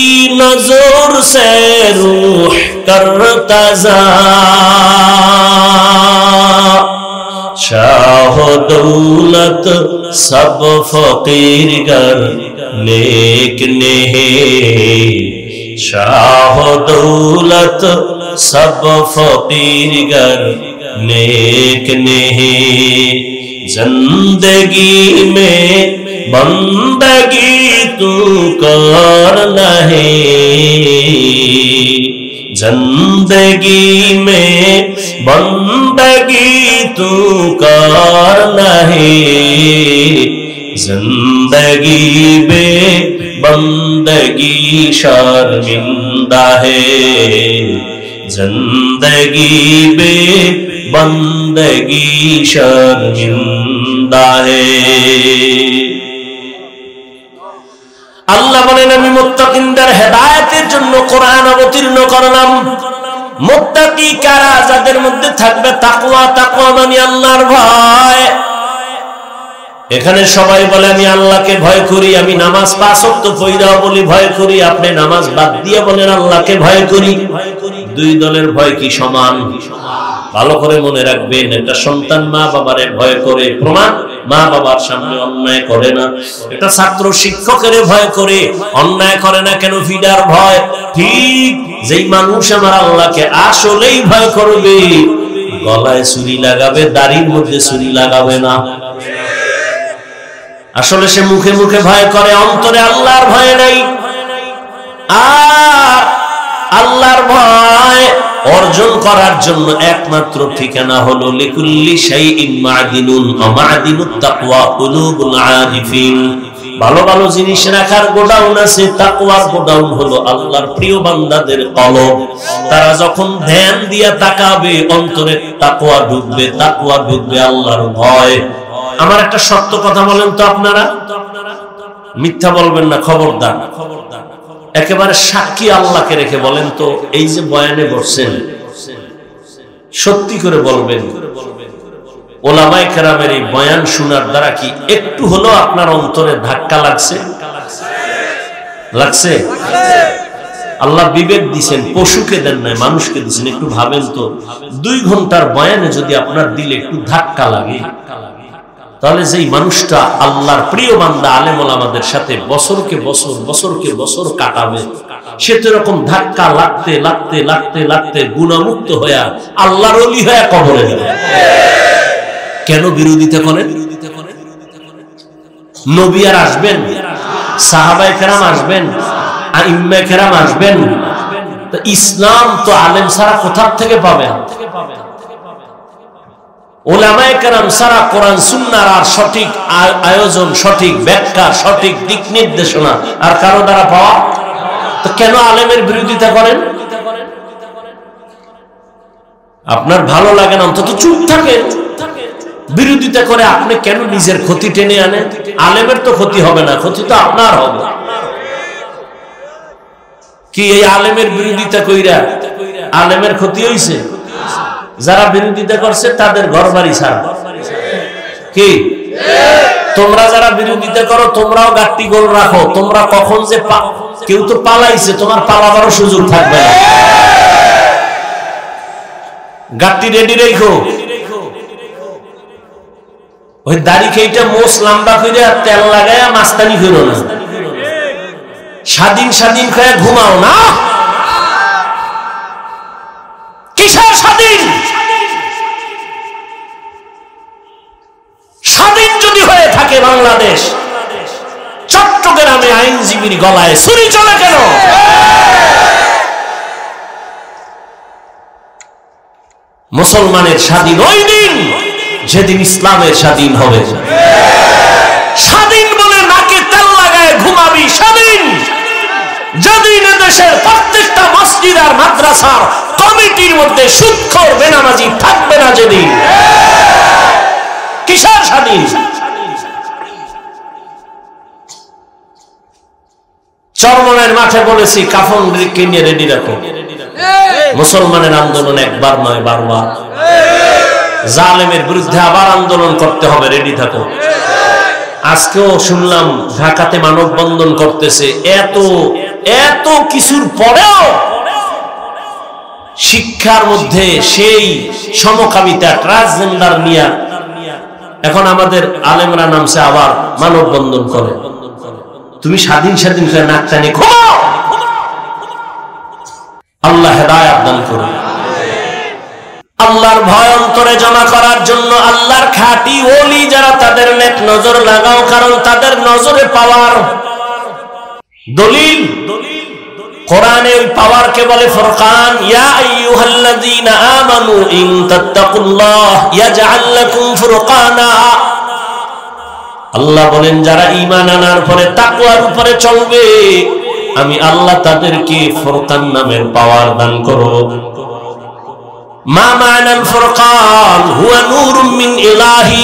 নজর সে রূহ করতা যা, শাহ দৌলত সব ফকির গর নেক নেহে, শাহ দৌলত সব ফকির গর नेक नहीं जिंदगी में बंदगी तू कर नहीं जिंदगी में बंदगी तू कर नहीं जिंदगी में बंदगी शर्मिंदा है जिंदगी में बंदगी शर्मिंदा है। আল্লাহ বলেন আমি মুত্তাকিনদের হেদায়েতের জন্য কোরআন অবতীর্ণ করলাম। মুত্তাকি কারা? যাদের মধ্যে থাকবে তাকওয়া। তাকওয়া মানে আল্লাহর ভয়। এখানে সবাই বলে আমি আল্লাহকে ভয় করি, আমি নামাজ 5 ওয়াক্ত পড়া বলি ভয় করি। আপনি নামাজ বাদ দিয়ে বলেন আল্লাহকে ভয় করি। দুই দলের ভয় কি সমান? ভালো করে মনে রাখবেন, একটা সন্তান মা বাবারে ভয় করে, প্রমাণ মা বাবার সামনে অন্যায় করে না। একটা ছাত্র শিক্ষকের ভয় করে, অন্যায় করে না কেন? ফিডার ভয়। ঠিক যেই মানুষ আমার আল্লাহকে আসলেই ভয় করবে, গলায় ছুরি লাগাবে, দাড়ির মধ্যে ছুরি লাগাবে না। আসলে সে মুখে মুখে ভয় করে, অন্তরে আল্লাহর ভয় নাই। আর আল্লাহর ভয় অর্জন করার জন্য একমাত্র ঠিকানা হলো লিকুল্লি শাইইন মা'দিনুন ওয়া মা'দিনুত তাকওয়া কুলুবুল আরিফিন। ভালো ভালো জিনিস রাখার গোডাউন আছে, তাকওয়ার গোডাউন হলো আল্লাহর প্রিয় বান্দাদের কলব। তারা যখন ধ্যান দিয়া তাকাবে অন্তরে তাকওয়া ঢুকবে, তাকওয়া ঢুকবে আল্লাহর ভয়। আমার একটা সত্য কথা বলেন তো, আপনারা মিথ্যা বলবেন না, খবরদার। একেবারে সাক্ষী আল্লাহকে রেখে বলেন তো, এই যে বয়ানে বসছেন সত্যি করে বলবেন, ওলামায়ে কেরামের এই বয়ান শোনার দ্বারা কি একটু হলো আপনার অন্তরে ধাক্কা লাগছে? লাগছে? আল্লাহ বিবেক দিছেন, পশুকে দেন নাই, মানুষকে দিছেন। একটু ভাবেন তো, 2 ঘন্টার বয়ানে যদি আপনার দিলে একটু ধাক্কা লাগে, তাহলে যেই মানুষটা আল্লাহর প্রিয় বান্দা আলেম ওলামাদের সাথে বছরকে বছর কাটাবে, সে তো এরকম ধাক্কা লাগতে লাগতে লাগতে লাগতে গুণামুক্ত হয়ে আল্লাহর ওলি হয়ে কবরে যাবে। কেন বিরোধিতা করেন? নবী আর আসবেন, সাহাবায়ে কেরাম আসবেন, আইম্মায়ে কেরাম আসবেন, তো ইসলাম তো আলেম ছাড়া কোথা থেকে পাবেন? ওলামায়ে কেরাম ছাড়া কোরআন সুন্নাহর আর সঠিক আয়োজন, সঠিক ব্যাখ্যা, সঠিক দিক নির্দেশনা আর কারো দ্বারা পাওয়া। তো কেন আলেমের বিরোধিতা করেন? আপনার ভালো লাগে না, অন্তত চুপ থাকেন। বিরোধিতা করে আপনি কেন নিজের ক্ষতি টেনে আনেন? আলেমের তো ক্ষতি হবে না, ক্ষতি তো আপনার হবে। কি এই আলেমের বিরোধিতা কইরা আলেমের ক্ষতি হইছে? যারা বিরোধিতা করছে তাদের ঘর বাড়ি ছাড়া। কি তোমরা যারা বিরোধিতা করো, তোমরাও গাট্টি গোল রাখো। তোমরা কখন যে কেউ তো পালাইছে, তোমার পালাবারও সুযোগ থাকবে না। গাট্টি রেডি রেখো। ওই দাড়ি খেইটা মোষ লম্বা করে তেল লাগায়া মাস্তানি করো না। স্বাধীন স্বাধীন খেয়ে ঘুমাও না। কিসের স্বাধীন? স্বাধীন যদি হয়ে থাকে বাংলাদেশ, চট্টগ্রামে আইনজীবীর গলায় ছুরি চলে কেন? মুসলমানের স্বাধীন ওই দিন যেদিন ইসলামের স্বাধীন হবে। স্বাধীন বলে নাকে তেল লাগায় ঘুমাবি স্বাধীন যেদিন দেশের প্রত্যেকটা মসজিদ আর মাদ্রাসার কমিটির মধ্যে সুদখোর বেনামাজি থাকবে না যেদিন। কিসের স্বাধীন? চরমনের মাঠে বলেছি, কাফন কিনে রেডি রাখো। মুসলমানের আন্দোলন একবার নয়, বারবার। জালেমের বিরুদ্ধে আবার আন্দোলন করতে হবে, রেডি থাকো। আজকেও শুনলাম ঢাকাতে মানববন্ধন করতেছে। এত কিছুর পরেও শিক্ষার মধ্যে সেই সমকামিতা, ট্রান্সজেন্ডার নিয়ে এখন আমাদের আলেমরা নামছে আবার মানববন্ধন করে। তুমি স্বাধীন স্বাধীন করে নাক টানি ঘুমাও। আল্লাহ হেদায়েত দান করুন। আল্লাহর ভয় অন্তরে জমা করার জন্য আল্লাহর খাঁটি ওলি যারা, তাদের নেক নজর লাগাও, কারণ তাদের নজরে পাওয়ার দলিল। কোরআনে ওই পাওয়ারকে বলে ফুরকান। ইয়া আইয়ুহাল্লাযীনা আমানু ইন তাত্তাকুল্লাহ ইয়াজআল লাকুম ফুরকানা। আল্লাহ বলেন, যারা ঈমান আনার পরে তাকওয়ার উপরে চলবে, আমি আল্লাহ তাদেরকে ফুরকান নামের পাওয়ার দান করব। মা মানাল ফুরকান হুয়া নূরুম মিন ইলাহি।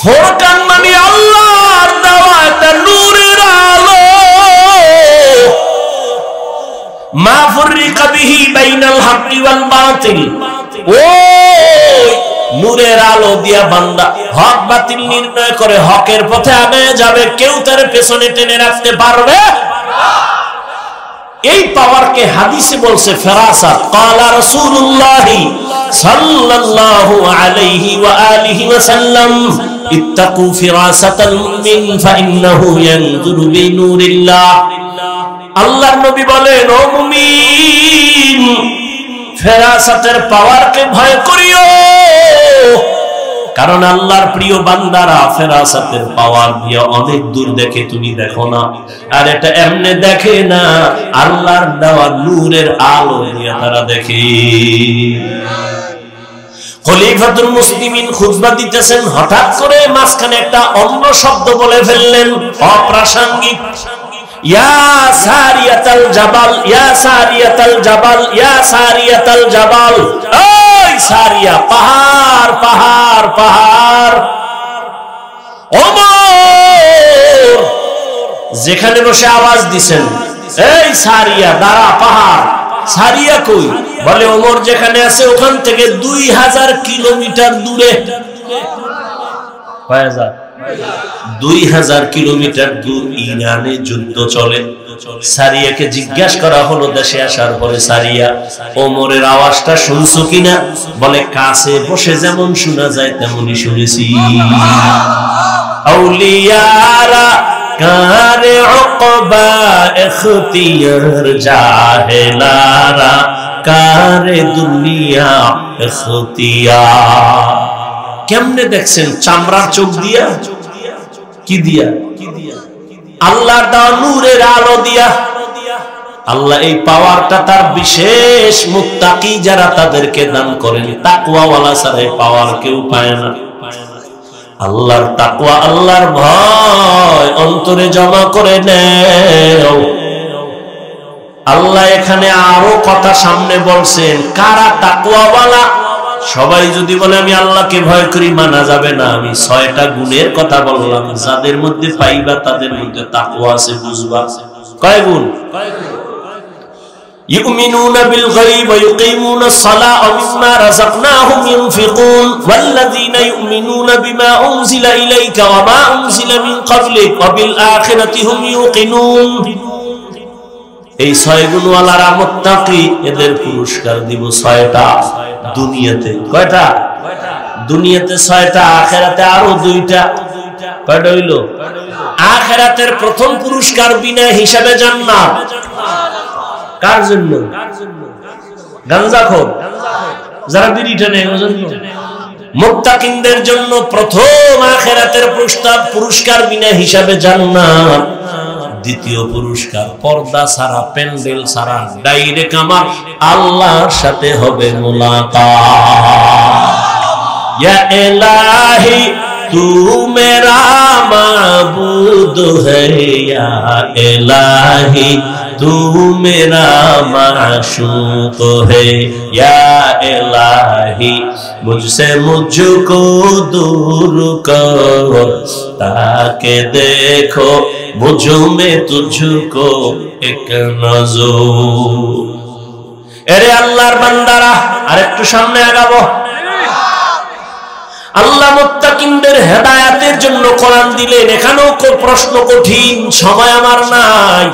ফুরকান মানে আল্লাহর দেওয়া একটা নূরের আলো। মা ফুররিকা বিহি বাইনাল হাক্কি ওয়াল বাতিল। ওই নূরের আলো দিয়া বান্দা হক বাতিল নির্ণয় করে হকের পথে আগে যাবে, কেউ তার পেছনে টেনে রাখতে পারবে না। এই পাওয়ারকে হাদিসে বলছে ফেরাসাত। ক্বালা রাসূলুল্লাহ সাল্লাল্লাহু আলাইহি ওয়া আলিহি ওয়া সাল্লাম ইত্তাকু ফিরাসাতাল মুমিন ফাইন্নাহু ইয়ানজুরু বিনূরিল্লাহ। আল্লাহর নবী বলেন, ও মুমিন, ফেরাসাতের পাওয়ারকে ভয় করিও, কারণ আল্লাহর প্রিয় বান্দারা ফেরাসাতের পাওয়ার দিয়ে অনেক দূর দেখে, তুমি দেখো না। আর এটা এমনি দেখে না, আল্লাহর দেওয়া নূরের আলো দিয়ে তারা দেখে। খলিফাতুল মুসলিমিন খুতবা দিতেছেন, হঠাৎ করে মাঝখানে একটা অন্য শব্দ বলে ফেললেন, অপ্রাসঙ্গিক। ইয়া সারিয়াতাল জাবাল, ইয়া সারিয়াতাল জাবাল, ইয়া সারিয়াতাল জাবাল। এই সারিয়া, পাহাড় পাহাড় পাহাড়। ওমর যেখানে বসে আওয়াজ দিছেন, এই সারিয়া দাঁড়া, পাহাড়। সারিয়া কই? বলে ওমর যেখানে আছে ওখান থেকে 2000 কিলোমিটার দূরে। 2000 কিলোমিটার দূর ইরানে যুদ্ধ চলে। সারিয়াকে জিজ্ঞাসা করা হলো দেশে আসার পরে, সারিয়া ওমরের আওয়াজটা শুনছো কিনা? বলে কাছে বসে যেমন শোনা যায় তেমনই শুনেছি। আউলিয়ারা কারে উকবা ইখতিয়ার, জাহেলারা কারে দুনিয়া ইখতিয়ার। কেমনে দেখছেন? চামড়ার চোখ দিয়া, কি দিয়া? আল্লাহর দেওয়া নূরের আলো দিয়া। আল্লাহ এই পাওয়ারটা তার বিশেষ মুত্তাকি যারা তাদেরকে দান করেন। তাকওয়াওয়ালা ছাড়া এই পাওয়ার কেউ পায় না। আল্লাহর তাকওয়া, আল্লাহর ভয় অন্তরে জমা করে নেও। আল্লাহ এখানে আরো কথা সামনে বলছেন, কারা তাকওয়াওয়ালা। সবাই যদি বলে আমি আল্লাহকে ভয় করি, মানা যাবে না। আমি 6টা গুণের কথা বললাম, যাদের মধ্যে পাইবা তাদের মধ্যে তাকওয়া আছে, বুঝবা। কয় গুণ? يؤمنون بالغيب ويقيمون الصلاة ومما رزقناهم ينفقون والذين يؤمنون بما أنزل إليك وما أنزل من قبلك وبالآخرة هم يوقنون। এই 6 গুণওয়ালারা মুত্তাকি, এদের পুরস্কার দিব 6টা দুনিয়াতে। কয়টা? দুনিয়াতে 6টা, আখিরাতে আরো 2টা। কয়টা হইল? আখিরাতের প্রথম পুরস্কার বিনা হিসাবে জান্নাত। কার জন্য? গাঞ্জাখোর যারা বিড়ি টানে, মুত্তাকিনদের জন্য প্রথম আখিরাতের পুরস্কার বিনা হিসাবে জান্নাত। দ্বিতীয় পুরস্কার পর্দা ছাড়া, প্যান্ডেল ছাড়া, ডাইরেক্ট আমার আল্লাহর সাথে হবে মুলাকাত। ইয়া ইলাহি तू मेरा माबूद है, या इलाही तू मेरा माशूक है, या इलाही मुझसे मुझको दूर कर, ताकि देखो मुझ में तुझको एक नजर। এরে আল্লাহর বান্দারা, আরেকটু সামনে আগাবো। আল্লাহ মুত্তাকিনদের হেদায়েতের জন্য কোরআন দিলেন। এখানেও প্রশ্ন কঠিন, সময় আমার নাই।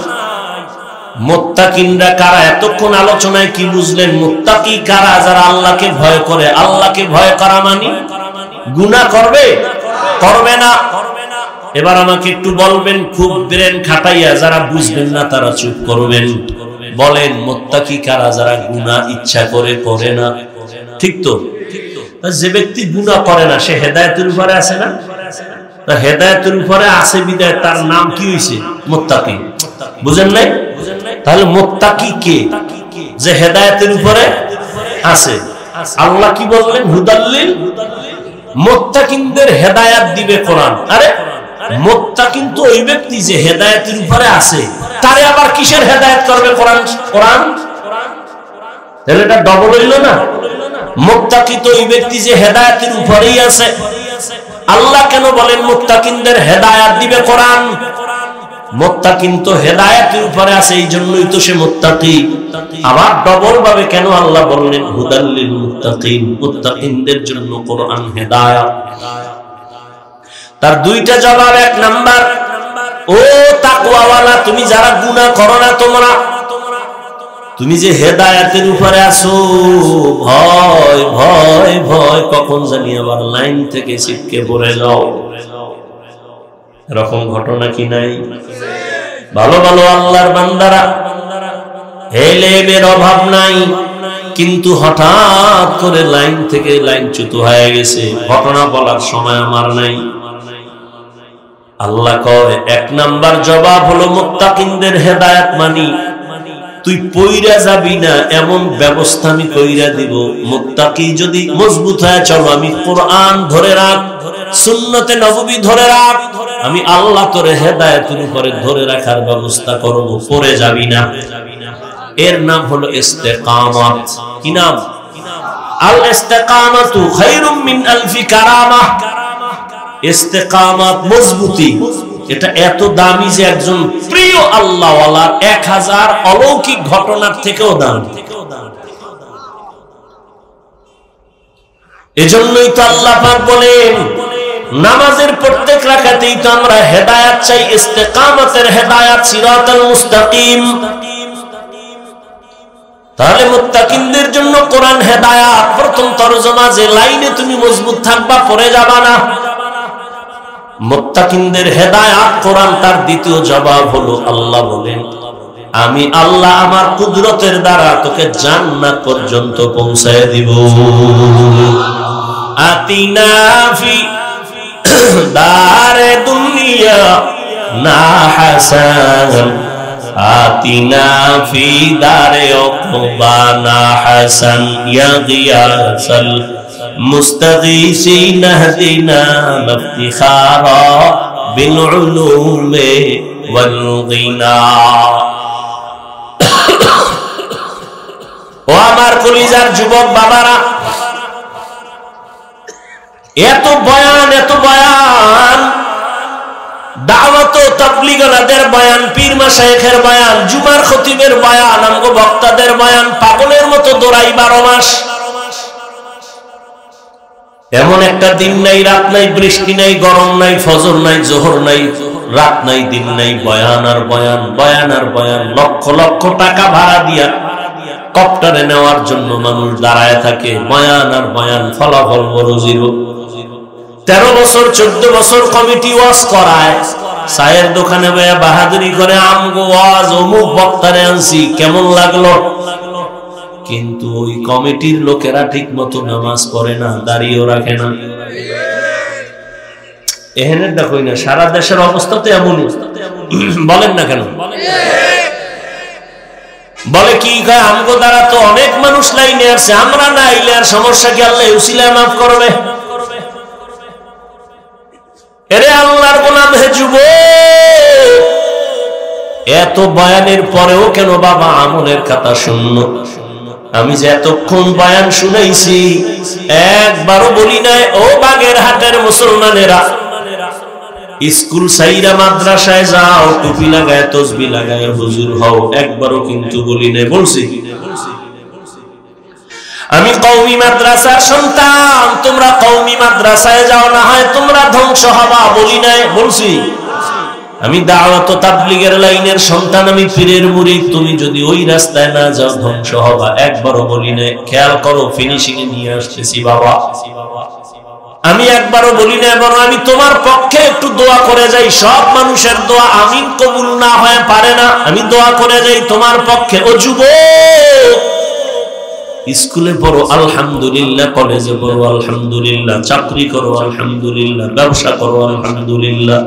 মুত্তাকিনরা কারা? এতক্ষণ আলোচনায় কি বুঝলেন? মুত্তাকি কারা? যারা আল্লাহকে ভয় করে। আল্লাহকে ভয় করা মানে গুনাহ করবে, করবে না। এবার আমাকে একটু বলবেন, খুব ব্রেন খাটাইয়া, যারা বুঝবেন না তারা চুপ করবেন। বলেন মুত্তাকি কারা? যারা গুনাহ ইচ্ছা করে করে না। ঠিক তো? যে ব্যক্তি গুনাহ করে না সে হেদায়েতের উপরে আছে না? তা হেদায়েতের উপরে আছে বিদায় তার নাম কি হইছে? মুত্তাকি। বুঝেন নাই? তাহলে মুত্তাকি কে? যে হেদায়েতের উপরে আছে। আল্লাহ কি বললেন? হুদাল্লিল। মুত্তাকিনদের হেদায়েত দিবে কোরআন। আরে মুত্তাকিন তো ওই ব্যক্তি যে হেদায়েতের উপরে আছে, তারে আবার কিসের হেদায়েত করবে কোরআন? কোরআন তাহলে এটা ডবল হইল না? মুত্তাকি তো ওই ব্যক্তি যে হেদায়েতের উপরেই আছে। আল্লাহ কেন বলেন মুত্তাকিনদের হেদায়েত দিবে কোরআন? মুত্তাকিন তো হেদায়েতের উপরে আছে, এই জন্যই তো সে মুত্তাকি। আবার ডবল ভাবে কেন আল্লাহ বললেন হুদাল লিল মুত্তাকিন? মুত্তাকিনদের জন্য কোরআন হেদায়েত। তার 2টা জবাব। 1 নাম্বার, ও তাকওয়াওয়ালা, তুমি যারা গুনাহ করো না, তুমি যে হেদায়েতের উপরে আছো, ভয় ভয় ভয় কখন জানি আবার লাইন থেকে ছিটকে পড়ে যাও। এরকম ঘটনা কি নাই? ভালো ভালো আল্লাহর বান্দারা, এলেমের অভাব নাই, কিন্তু হঠাৎ করে লাইন থেকে লাইনচ্যুত হয়ে গেছে। ঘটনা বলার সময় আমার নাই। আল্লাহ কয় 1 নাম্বার জবাব হলো মুত্তাকিনদের হেদায়েত মানি তুই পইরা যাবি না এমন ব্যবস্থা আমি কইরা দিব। মুত্তাকি যদি মজবুত হয়ে চলো, আমি কোরআন ধরে রাখ, সুন্নতে নববী ধরে রাখ, আমি আল্লাহ তোরে হেদায়েতের উপরে ধরে রাখার ব্যবস্থা করব, পড়ে যাবি না। এর নাম হলো ইস্তেকামাত। কি নাম? আল ইস্তেকামাতু খায়রুম মিন আলফি কারামাহ। ইস্তেকামাত মজবুতি, এটা এত দামি যে একজন প্রিয় আল্লাহওয়ালার 1000 অলৌকিক ঘটনার থেকেও দামি। এজন্যই তো আল্লাহ পাক বলেন নামাজের প্রত্যেক রাকাতেই তো আমরা হেদায়েত চাই, ইস্তেকামাতের হেদায়েত, সিরাতাল মুস্তাকিম। তাহলে মুত্তাকিনদের জন্য কোরআন হেদায়েত। প্রথম তরজমা যে লাইনে তুমি মজবুত থাকবা, পড়ে যাবা না। মুত্তাকিনদের হেদায়েত কোরআন, তার দ্বিতীয় জবাব হলো আল্লাহ বলেন আমি আল্লাহ আমার কুদরতের দ্বারা তোকে জান্নাত পর্যন্ত পৌঁছায় দিব। আতিনা ফি দারে দুনিয়া না হাসান, আতিনা ফি দারে উকবা না হাসান, ইয়া গিয়াসাল মুস্তাগীসিন ইহদিনা ইফতিখারা বিল উলুমি ওয়াল গিনা। ও আমার কলিজার যুবক বাবারা, এত বয়ান, এত বয়ান, দাওয়াত ও তাবলীগীদের বয়ান, পীর মাশায়েখের বয়ান, জুমার খতিবের বয়ান, আমগো বক্তাদের বয়ান, পাগলের মতো দৌড়াই 12 মাস। এমন একটা দিন নাই, রাত নাই, বৃষ্টি নাই, গরম নাই, ফজর নাই, জোহর নাই, রাত নাই, দিন নাই, বয়ান আর বয়ান, বয়ান আর বয়ান। লক্ষ লক্ষ টাকা ভাড়া দিয়া কপ্টারে নেওয়ার জন্য মানুষ দাঁড়ায় থাকে, বয়ান আর বয়ান, ফলাফল বড় জিরো। 13 বছর 14 বছর কমিটি ওয়াজ করায়, চায়ের দোকানে বয়া বাহাদুরি করে, আমগো ওয়াজ অমুক বক্তারে আনছি, কেমন লাগলো? কিন্তু ওই কমিটির লোকেরা ঠিক মতো নামাজ পড়ে না, দাঁড়িয়েও রাখে না। এহেনের দেখই না, সারা দেশের অবস্থা তো এমনই। বলেন না কেন? বলে কি কয়, আমগো দ্বারা তো অনেক মানুষ লাইনে আসছে, আমরা না আইলে আর সমস্যা কি, আল্লাহ উসিলায় মাফ করবে। এরে আল্লাহর গোলাম হে যুবক, এত বয়ানের পরেও কেন বাবা আমলের কথা শূন্য? আমি যে এতক্ষণ বয়ান শুনাইছি, একবারও বলি নাই ও বাগেরহাটের মুসলমানেরা স্কুল সাইরা মাদ্রাসায় যাও, টুপি লাগায় তসবিহ লাগায় হুজুর হও, একবারও কিন্তু বলি নাই। বলছি আমি কওমি মাদ্রাসার সন্তান, তোমরা কওমি মাদ্রাসায় যাও, না হয় তোমরা ধ্বংস হবা, বলি নাই? বলছি আমি দাওয়াত ও তাবলীগের লাইনের সন্তান, আমি পীরের মুরিদ, তুমি যদি ওই রাস্তায় না যাও ধ্বংস হবা, একবারও বলি নাই। খেয়াল করো, ফিনিশিং এ নিয়ে আসতেছি বাবা। আমি একবারও বলি না, বরং আমি তোমার পক্ষে একটু দোয়া করে যাই। সব মানুষের দোয়া আমিন কবুল না হয়ে পারে না, আমি দোয়া করে যাই তোমার পক্ষে। ও যুবক, স্কুলে পড়ো আলহামদুলিল্লাহ, কলেজে পড়ো আলহামদুলিল্লাহ, চাকরি করো আলহামদুলিল্লাহ, ব্যবসা করো আলহামদুলিল্লাহ।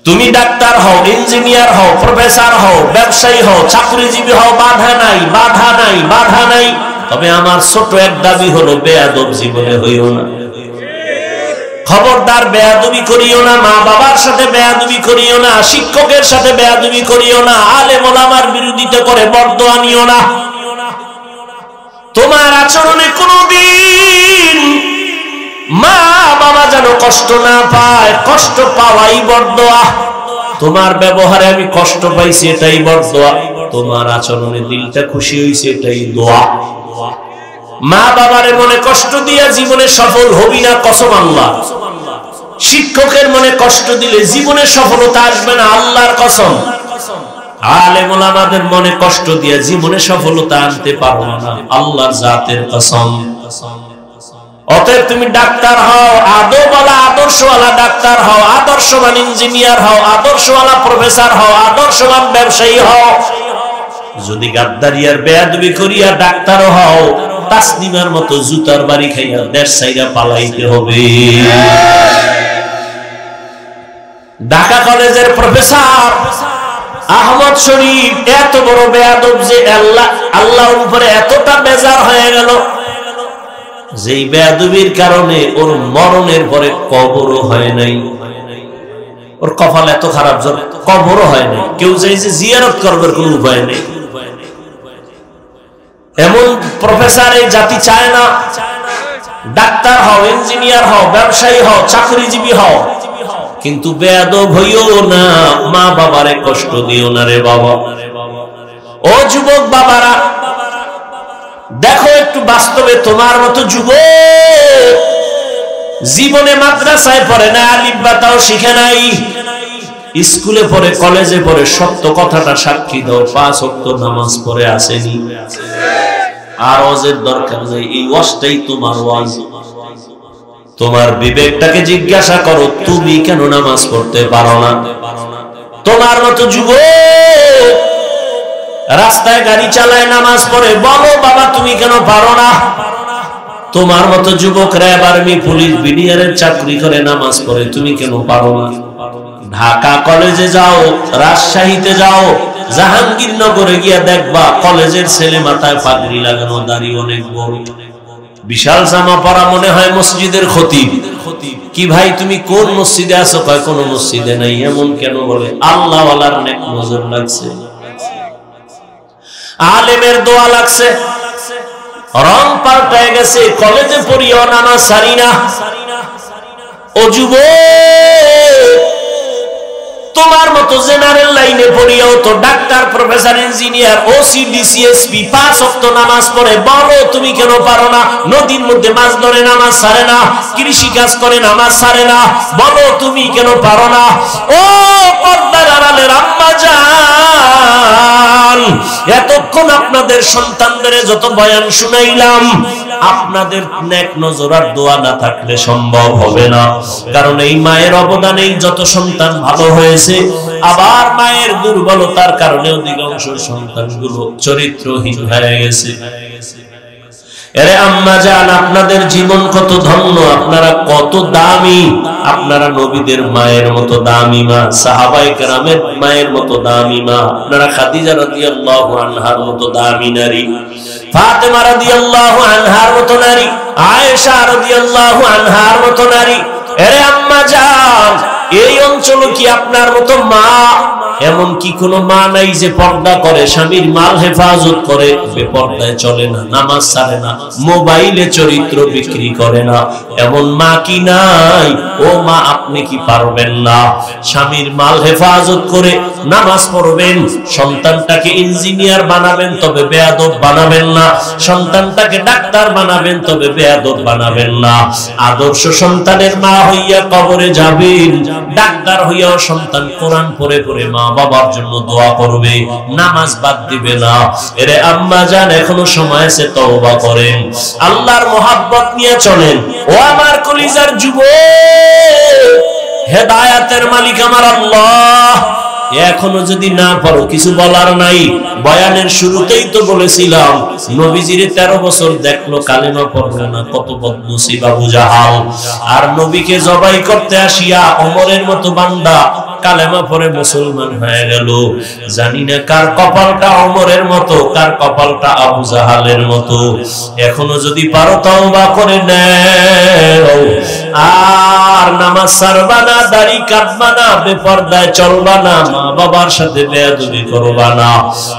তুমি ডাক্তার হও, ইঞ্জিনিয়ার হও, প্রফেসর হও, ব্যবসায়ী হও, চাকরিজীবী হও, বাধা নাই, বাধা নাই, বাধা নাই। তবে আমার ছোট এক দাবি হলো, বেয়াদব জীবনে হইও না। খবরদার বেয়াদবি করিও না, মা বাবার সাথে বেয়াদবি করিও না, শিক্ষকের সাথে বেয়াদবি করিও না, আলেম ওলামার বিরোধিতা করে বরদোয়া নিও না। তোমার আচরণে কোনদিন মা বাবা যেন কষ্ট না পায়, কষ্ট পাওয়াই বরদোয়া। তোমার ব্যবহারে আমি কষ্ট পাইছি, এটাই বরদোয়া। তোমার আচরণে দিলটা খুশি হইছে, এটাই দোয়া। মা বাবারে মনে কষ্ট দিয়া জীবনে সফল হবি না, কসম আল্লাহ। শিক্ষকের মনে কষ্ট দিলে জীবনে সফলতা আসবে না, আল্লাহর কসম। আলেম ওলামাদের মনে কষ্ট দিয়া জীবনে সফলতা আনতে পারো না, আল্লাহর জাতের কসম। অতএব তুমি ডাক্তার হও, আদবওয়ালা আদর্শওয়ালা ডাক্তার হও, আদর্শবান ইঞ্জিনিয়ার হও, আদর্শওয়ালা প্রফেসর হও, আদর্শবান ব্যবসায়ী হও। যদি গাদ্দারিয়ার বেয়াদবি করিয়া ডাক্তারও হও, তাসনিমার মতো জুতার বাড়ি খাইয়া দেশ ছাইরা পালাইতে হবে। ঢাকা কলেজের প্রফেসর আহমদ শরীফ এত বড় বেয়াদব যে আল্লাহর উপরে এতটা বেজার হয়ে গেল, যেই বেয়াদবির কারণে ওর মরণের পরে কবরও হয় নাই। ওর কপাল এত খারাপ, কবরও হয় নাই। কেউ চাইছে জিয়ারত করবার কোন উপায় নেই। এমন প্রফেসর এই জাতি চায় না। ডাক্তার হও, ইঞ্জিনিয়ার হও, ব্যবসায়ী হও, চাকরিজীবী হও, কিন্তু বেয়াদব হইও না, মা বাবারে কষ্ট দিও না রে বাবা। ও যুবক বাবারা, দেখো একটু বাস্তবে, তোমার মতো যুবক জীবনে মাদ্রাসায় পড়ে না, আলিফ বা তাও শিখে নাই, স্কুলে পড়ে, কলেজে পড়ে, সত্য কথাটা সাক্ষী দাও, 5 ওয়াক্ত নামাজ পড়ে আসেনি। আর ওয়াজের দরকার নেই, এই ওয়াজটাই তোমার ওয়াজ। তোমার বিবেকটাকে জিজ্ঞাসা করো, তুমি কেন নামাজ পড়তে পারো না? তোমার মতো যুবক রাস্তায় গাড়ি চালায়, নামাজ পড়ে, বলো বাবা তুমি কেন পারো না? তোমার মতো যুবক র্যাব, আর্মি, পুলিশ, বিডিআরের চাকরি করে, নামাজ পড়ে, তুমি কেন পারো না? ঢাকা কলেজে যাও, রাজশাহীতে যাও, জাহাঙ্গীরনগরে গিয়া দেখবা কলেজের ছেলে মাথায় পাগড়ি লাগানো, দাড়ি অনেক বড়, বিশাল জামা পরা, মনে হয় মসজিদের খতিব। কি ভাই তুমি কোন মসজিদে আছো? কয় কোন মসজিদে নাই। এমন কেন? বলে আল্লাহ ওয়ালার নেক নজর লাগছে, আলেমের দোয়া লাগছে, রং পাল্টায় গেছে, কলেজে পড়িও নামাজ সারি না। ও যুবক, তোমার মতো জেনারেল লাইনে পড়িও তো doctor, professor, engineer, OC, DC, SP 5 ওয়াক্ত নামাজ পড়ে, বলো তুমি কেন পারো না? নদীর মধ্যে মাছ ধরে, নামাজ ছাড়ে না, কৃষি কাজ করে, নামাজ ছাড়ে না, বলো তুমি কেন পারো না? ও পর্দার আড়ালের আম্মা জান, এতক্ষণ আপনাদের সন্তানদের যত বয়ান শুনাইলাম, আপনাদের নেক নজর আর দোয়া না থাকলে সম্ভব হবে না। কারণ এই মায়ের অবদানেই যত সন্তান ভালো হয়েছে, আবার মায়ের দুর্বলতার কারণে অধিকাংশ সন্তানগুলো চরিত্রহীন হয়ে গেছে। এরে আম্মা জান, আপনাদের জীবন কত ধন্য, আপনারা কত দামি, আপনারা নবীদের মায়ের মতো দামি মা, সাহাবায়ে কেরামের মায়ের মতো দামি মা, আপনারা খাদিজা রাদিয়াল্লাহু আনহার মতো দামি নারী, ফাতেমা রাদিয়াল্লাহু আনহার মতো নারী, আয়েশা রাদিয়াল্লাহু আনহার মতো নারী। এরে আম্মা জান, এই অঞ্চল কি আপনার মতো মা? এমন কি কোনো মা নাই যে পর্দা করে, স্বামীর মাল হেফাজত করে, বেপর্দায় চলে না, নামাজ ছাড়ে না, মোবাইলে চরিত্র বিক্রি করে না? এমন মা কি নাই? ও মা, আপনি কি পারবেন না? স্বামীর মাল হেফাজত করে নামাজ পড়বেন, সন্তানটাকে ইঞ্জিনিয়ার বানাবেন, তবে বেয়াদব বানাবেন না, সন্তানটাকে ডাক্তার বানাবেন, তবে বেয়াদব বানাবেন না। আদর্শ সন্তানের মা হইয়া কবরে যাবেন, ডাক্তার হইয়াও সন্তান কোরআন পড়ে পড়ে মা বাবার জন্য দোয়া করবে, নামাজ বাদ দিবে না। এরে আম্মা জান, এখনো সময় আছে, তওবা করেন, আল্লাহর মহব্বত নিয়ে চলেন। ও আমার কলিজার যুবক, হেদায়েতের মালিক আমার আল্লাহ। এখনো যদি না পারো, কিছু বলার নাই। বয়ানের শুরুতেই তো বলেছিলাম, নবীজির 13 বছর দেখলো, কালেমা পড়লো না, কত বদনসিব আবু জাহাল। আর নবীকে জবাই করতে আসিয়া ওমরের মতো বান্দা কালেমা পড়ে মুসলমান হয়ে গেল। জানি না কার কপালটা ওমরের মতো, কার কপালটা আবু জাহালের মতো। এখনো যদি পারো তওবা করে নাও, আর নামাজ ছাড়বা না, দাড়ি কাটবা না, বেপরদায় চলবা না, মা বাবার সাথে বেয়াদবি করবা না,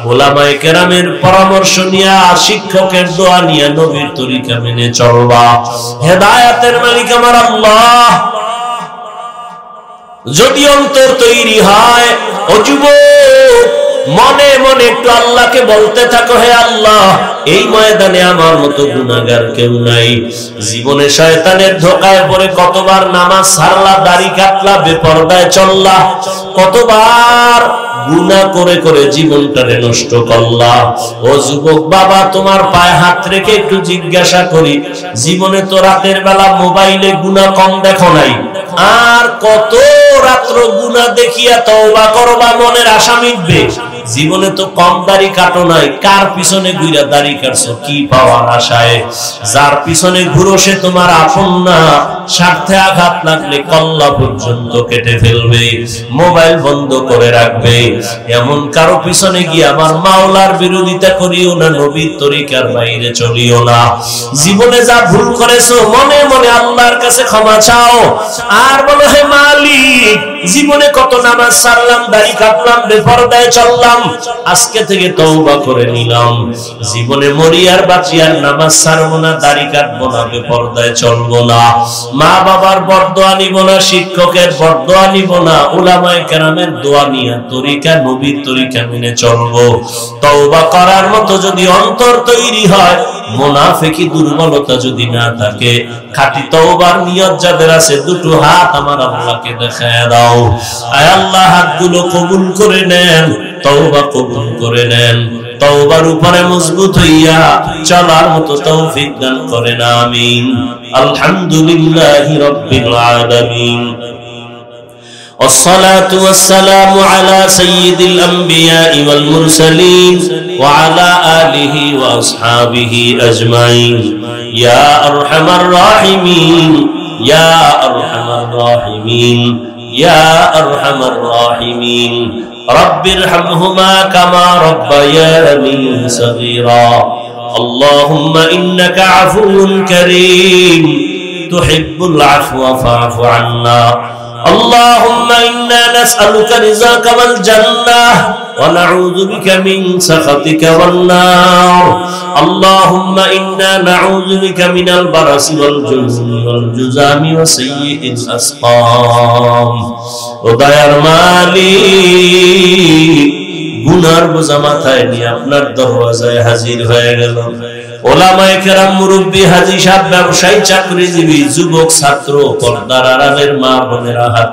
উলামায়ে কেরামের পরামর্শ নিয়া, শিক্ষকের দোয়া নিয়া, নবীর তরিকা মেনে চলবা। হেদায়েতের মালিক আমার আল্লাহ। যদি অন্তর তৈরি হয়, ও যুবক, মনে মনে একটু আল্লাহকে বলতে থাকো, হে আল্লাহ, এই ময়দানে আমার মতো গুনাহগার কেউ নাই। জীবনে শয়তানের ধোঁকায় পড়ে কতবার নামাজ ছাড়লা, দাড়ি কাটলা, বেপরদায় চললা, কতবার গুনাহ করে করে জীবনটারে নষ্ট করলা। ও যুবক বাবা, তোমার পায়ে হাত রেখে একটু জিজ্ঞাসা করি, জীবনে তো রাতের বেলা মোবাইলে গুনাহ কম দেখো নাই? আর কত রাত্র গুনাহ দেখিয়া তওবা করবা, মনের আশা মিটবে? জীবনে তো কম দাড়ি কাটো নাই, কার পিছনে ঘুরে দাড়ি কাটছো কি পাওয়ার আশায়? যার পিছনে ঘুরো সে তোমার আপন না, স্বার্থে আঘাত লাগলে কল্লা পর্যন্ত কেটে ফেলবে, মোবাইল বন্ধ করে রাখবে। এমন কারো পিছনে গিয়ে আমার মাওলার বিরোধিতা করিও না, নবীর তরিকার বাইরে চলিও না। জীবনে যা ভুল করেছো মনে মনে আল্লাহর কাছে ক্ষমা চাও, আর বলো হে মালিক, জীবনে কত নামাজ ছাড়লাম, দাড়ি কাটলাম, বেপরদায় চললাম, আজকে থেকে তওবা করে নিলাম। জীবনে মরি আর বাঁচি আর নামাজ ছাড়বো না, দাড়ি কাটবো না, বেপরদায় চলবো না। মা বাবার বরদোয়া নিব না, শিক্ষকের বরদোয়া নিব না, উলামায়ে কেরামের দোয়া নিয়ে তরিকা নবীর তরিকা মেনে চলবো। তওবা করার মতো যদি অন্তর তৈরি হয়, মুনাফিকি দুর্বলতা যদি না থাকে, খাঁটি তওবার নিয়ত যাদের আছে, দুটো হাত আমার আল্লাহকে দেখায় দাও। আয় আল্লাহ, হাতগুলো কবুল করে নেন, তওবা কবুল করে নেন, তওবার উপরে মজবুত হইয়া চলার মতো তৌফিক দান করেন, আমিন। আলহামদুলিল্লাহি রাব্বিল আলামিন। والصلاة والسلام على سيد الأنبياء والمرسلين وعلى آله وأصحابه أجمعين يا أرحم الراحمين يا أرحم الراحمين يا أرحم الراحمين رب ارحمهما كما ربياني صغيرا اللهم إنك عفو كريم تحب العفو فاعف عنا اللهم إنا نسألك رضاك والجنة ونعوذ بك من سخطك والنار اللهم إنا نعوذ بك من البرص والجنون والجذام وسيء الأسقام ودير মালিক গুনার বোঝা মাথায় নিয়ে আপনার দরওয়াজায় হাজির হয়ে গেল। ওলামায়ে কেরাম, মুরব্বী, হাজী সাহেব, ব্যবসায়ী, চাকরিজীবী, যুবক, ছাত্র, পর্দার আড়ালের মা বোনেরা হাত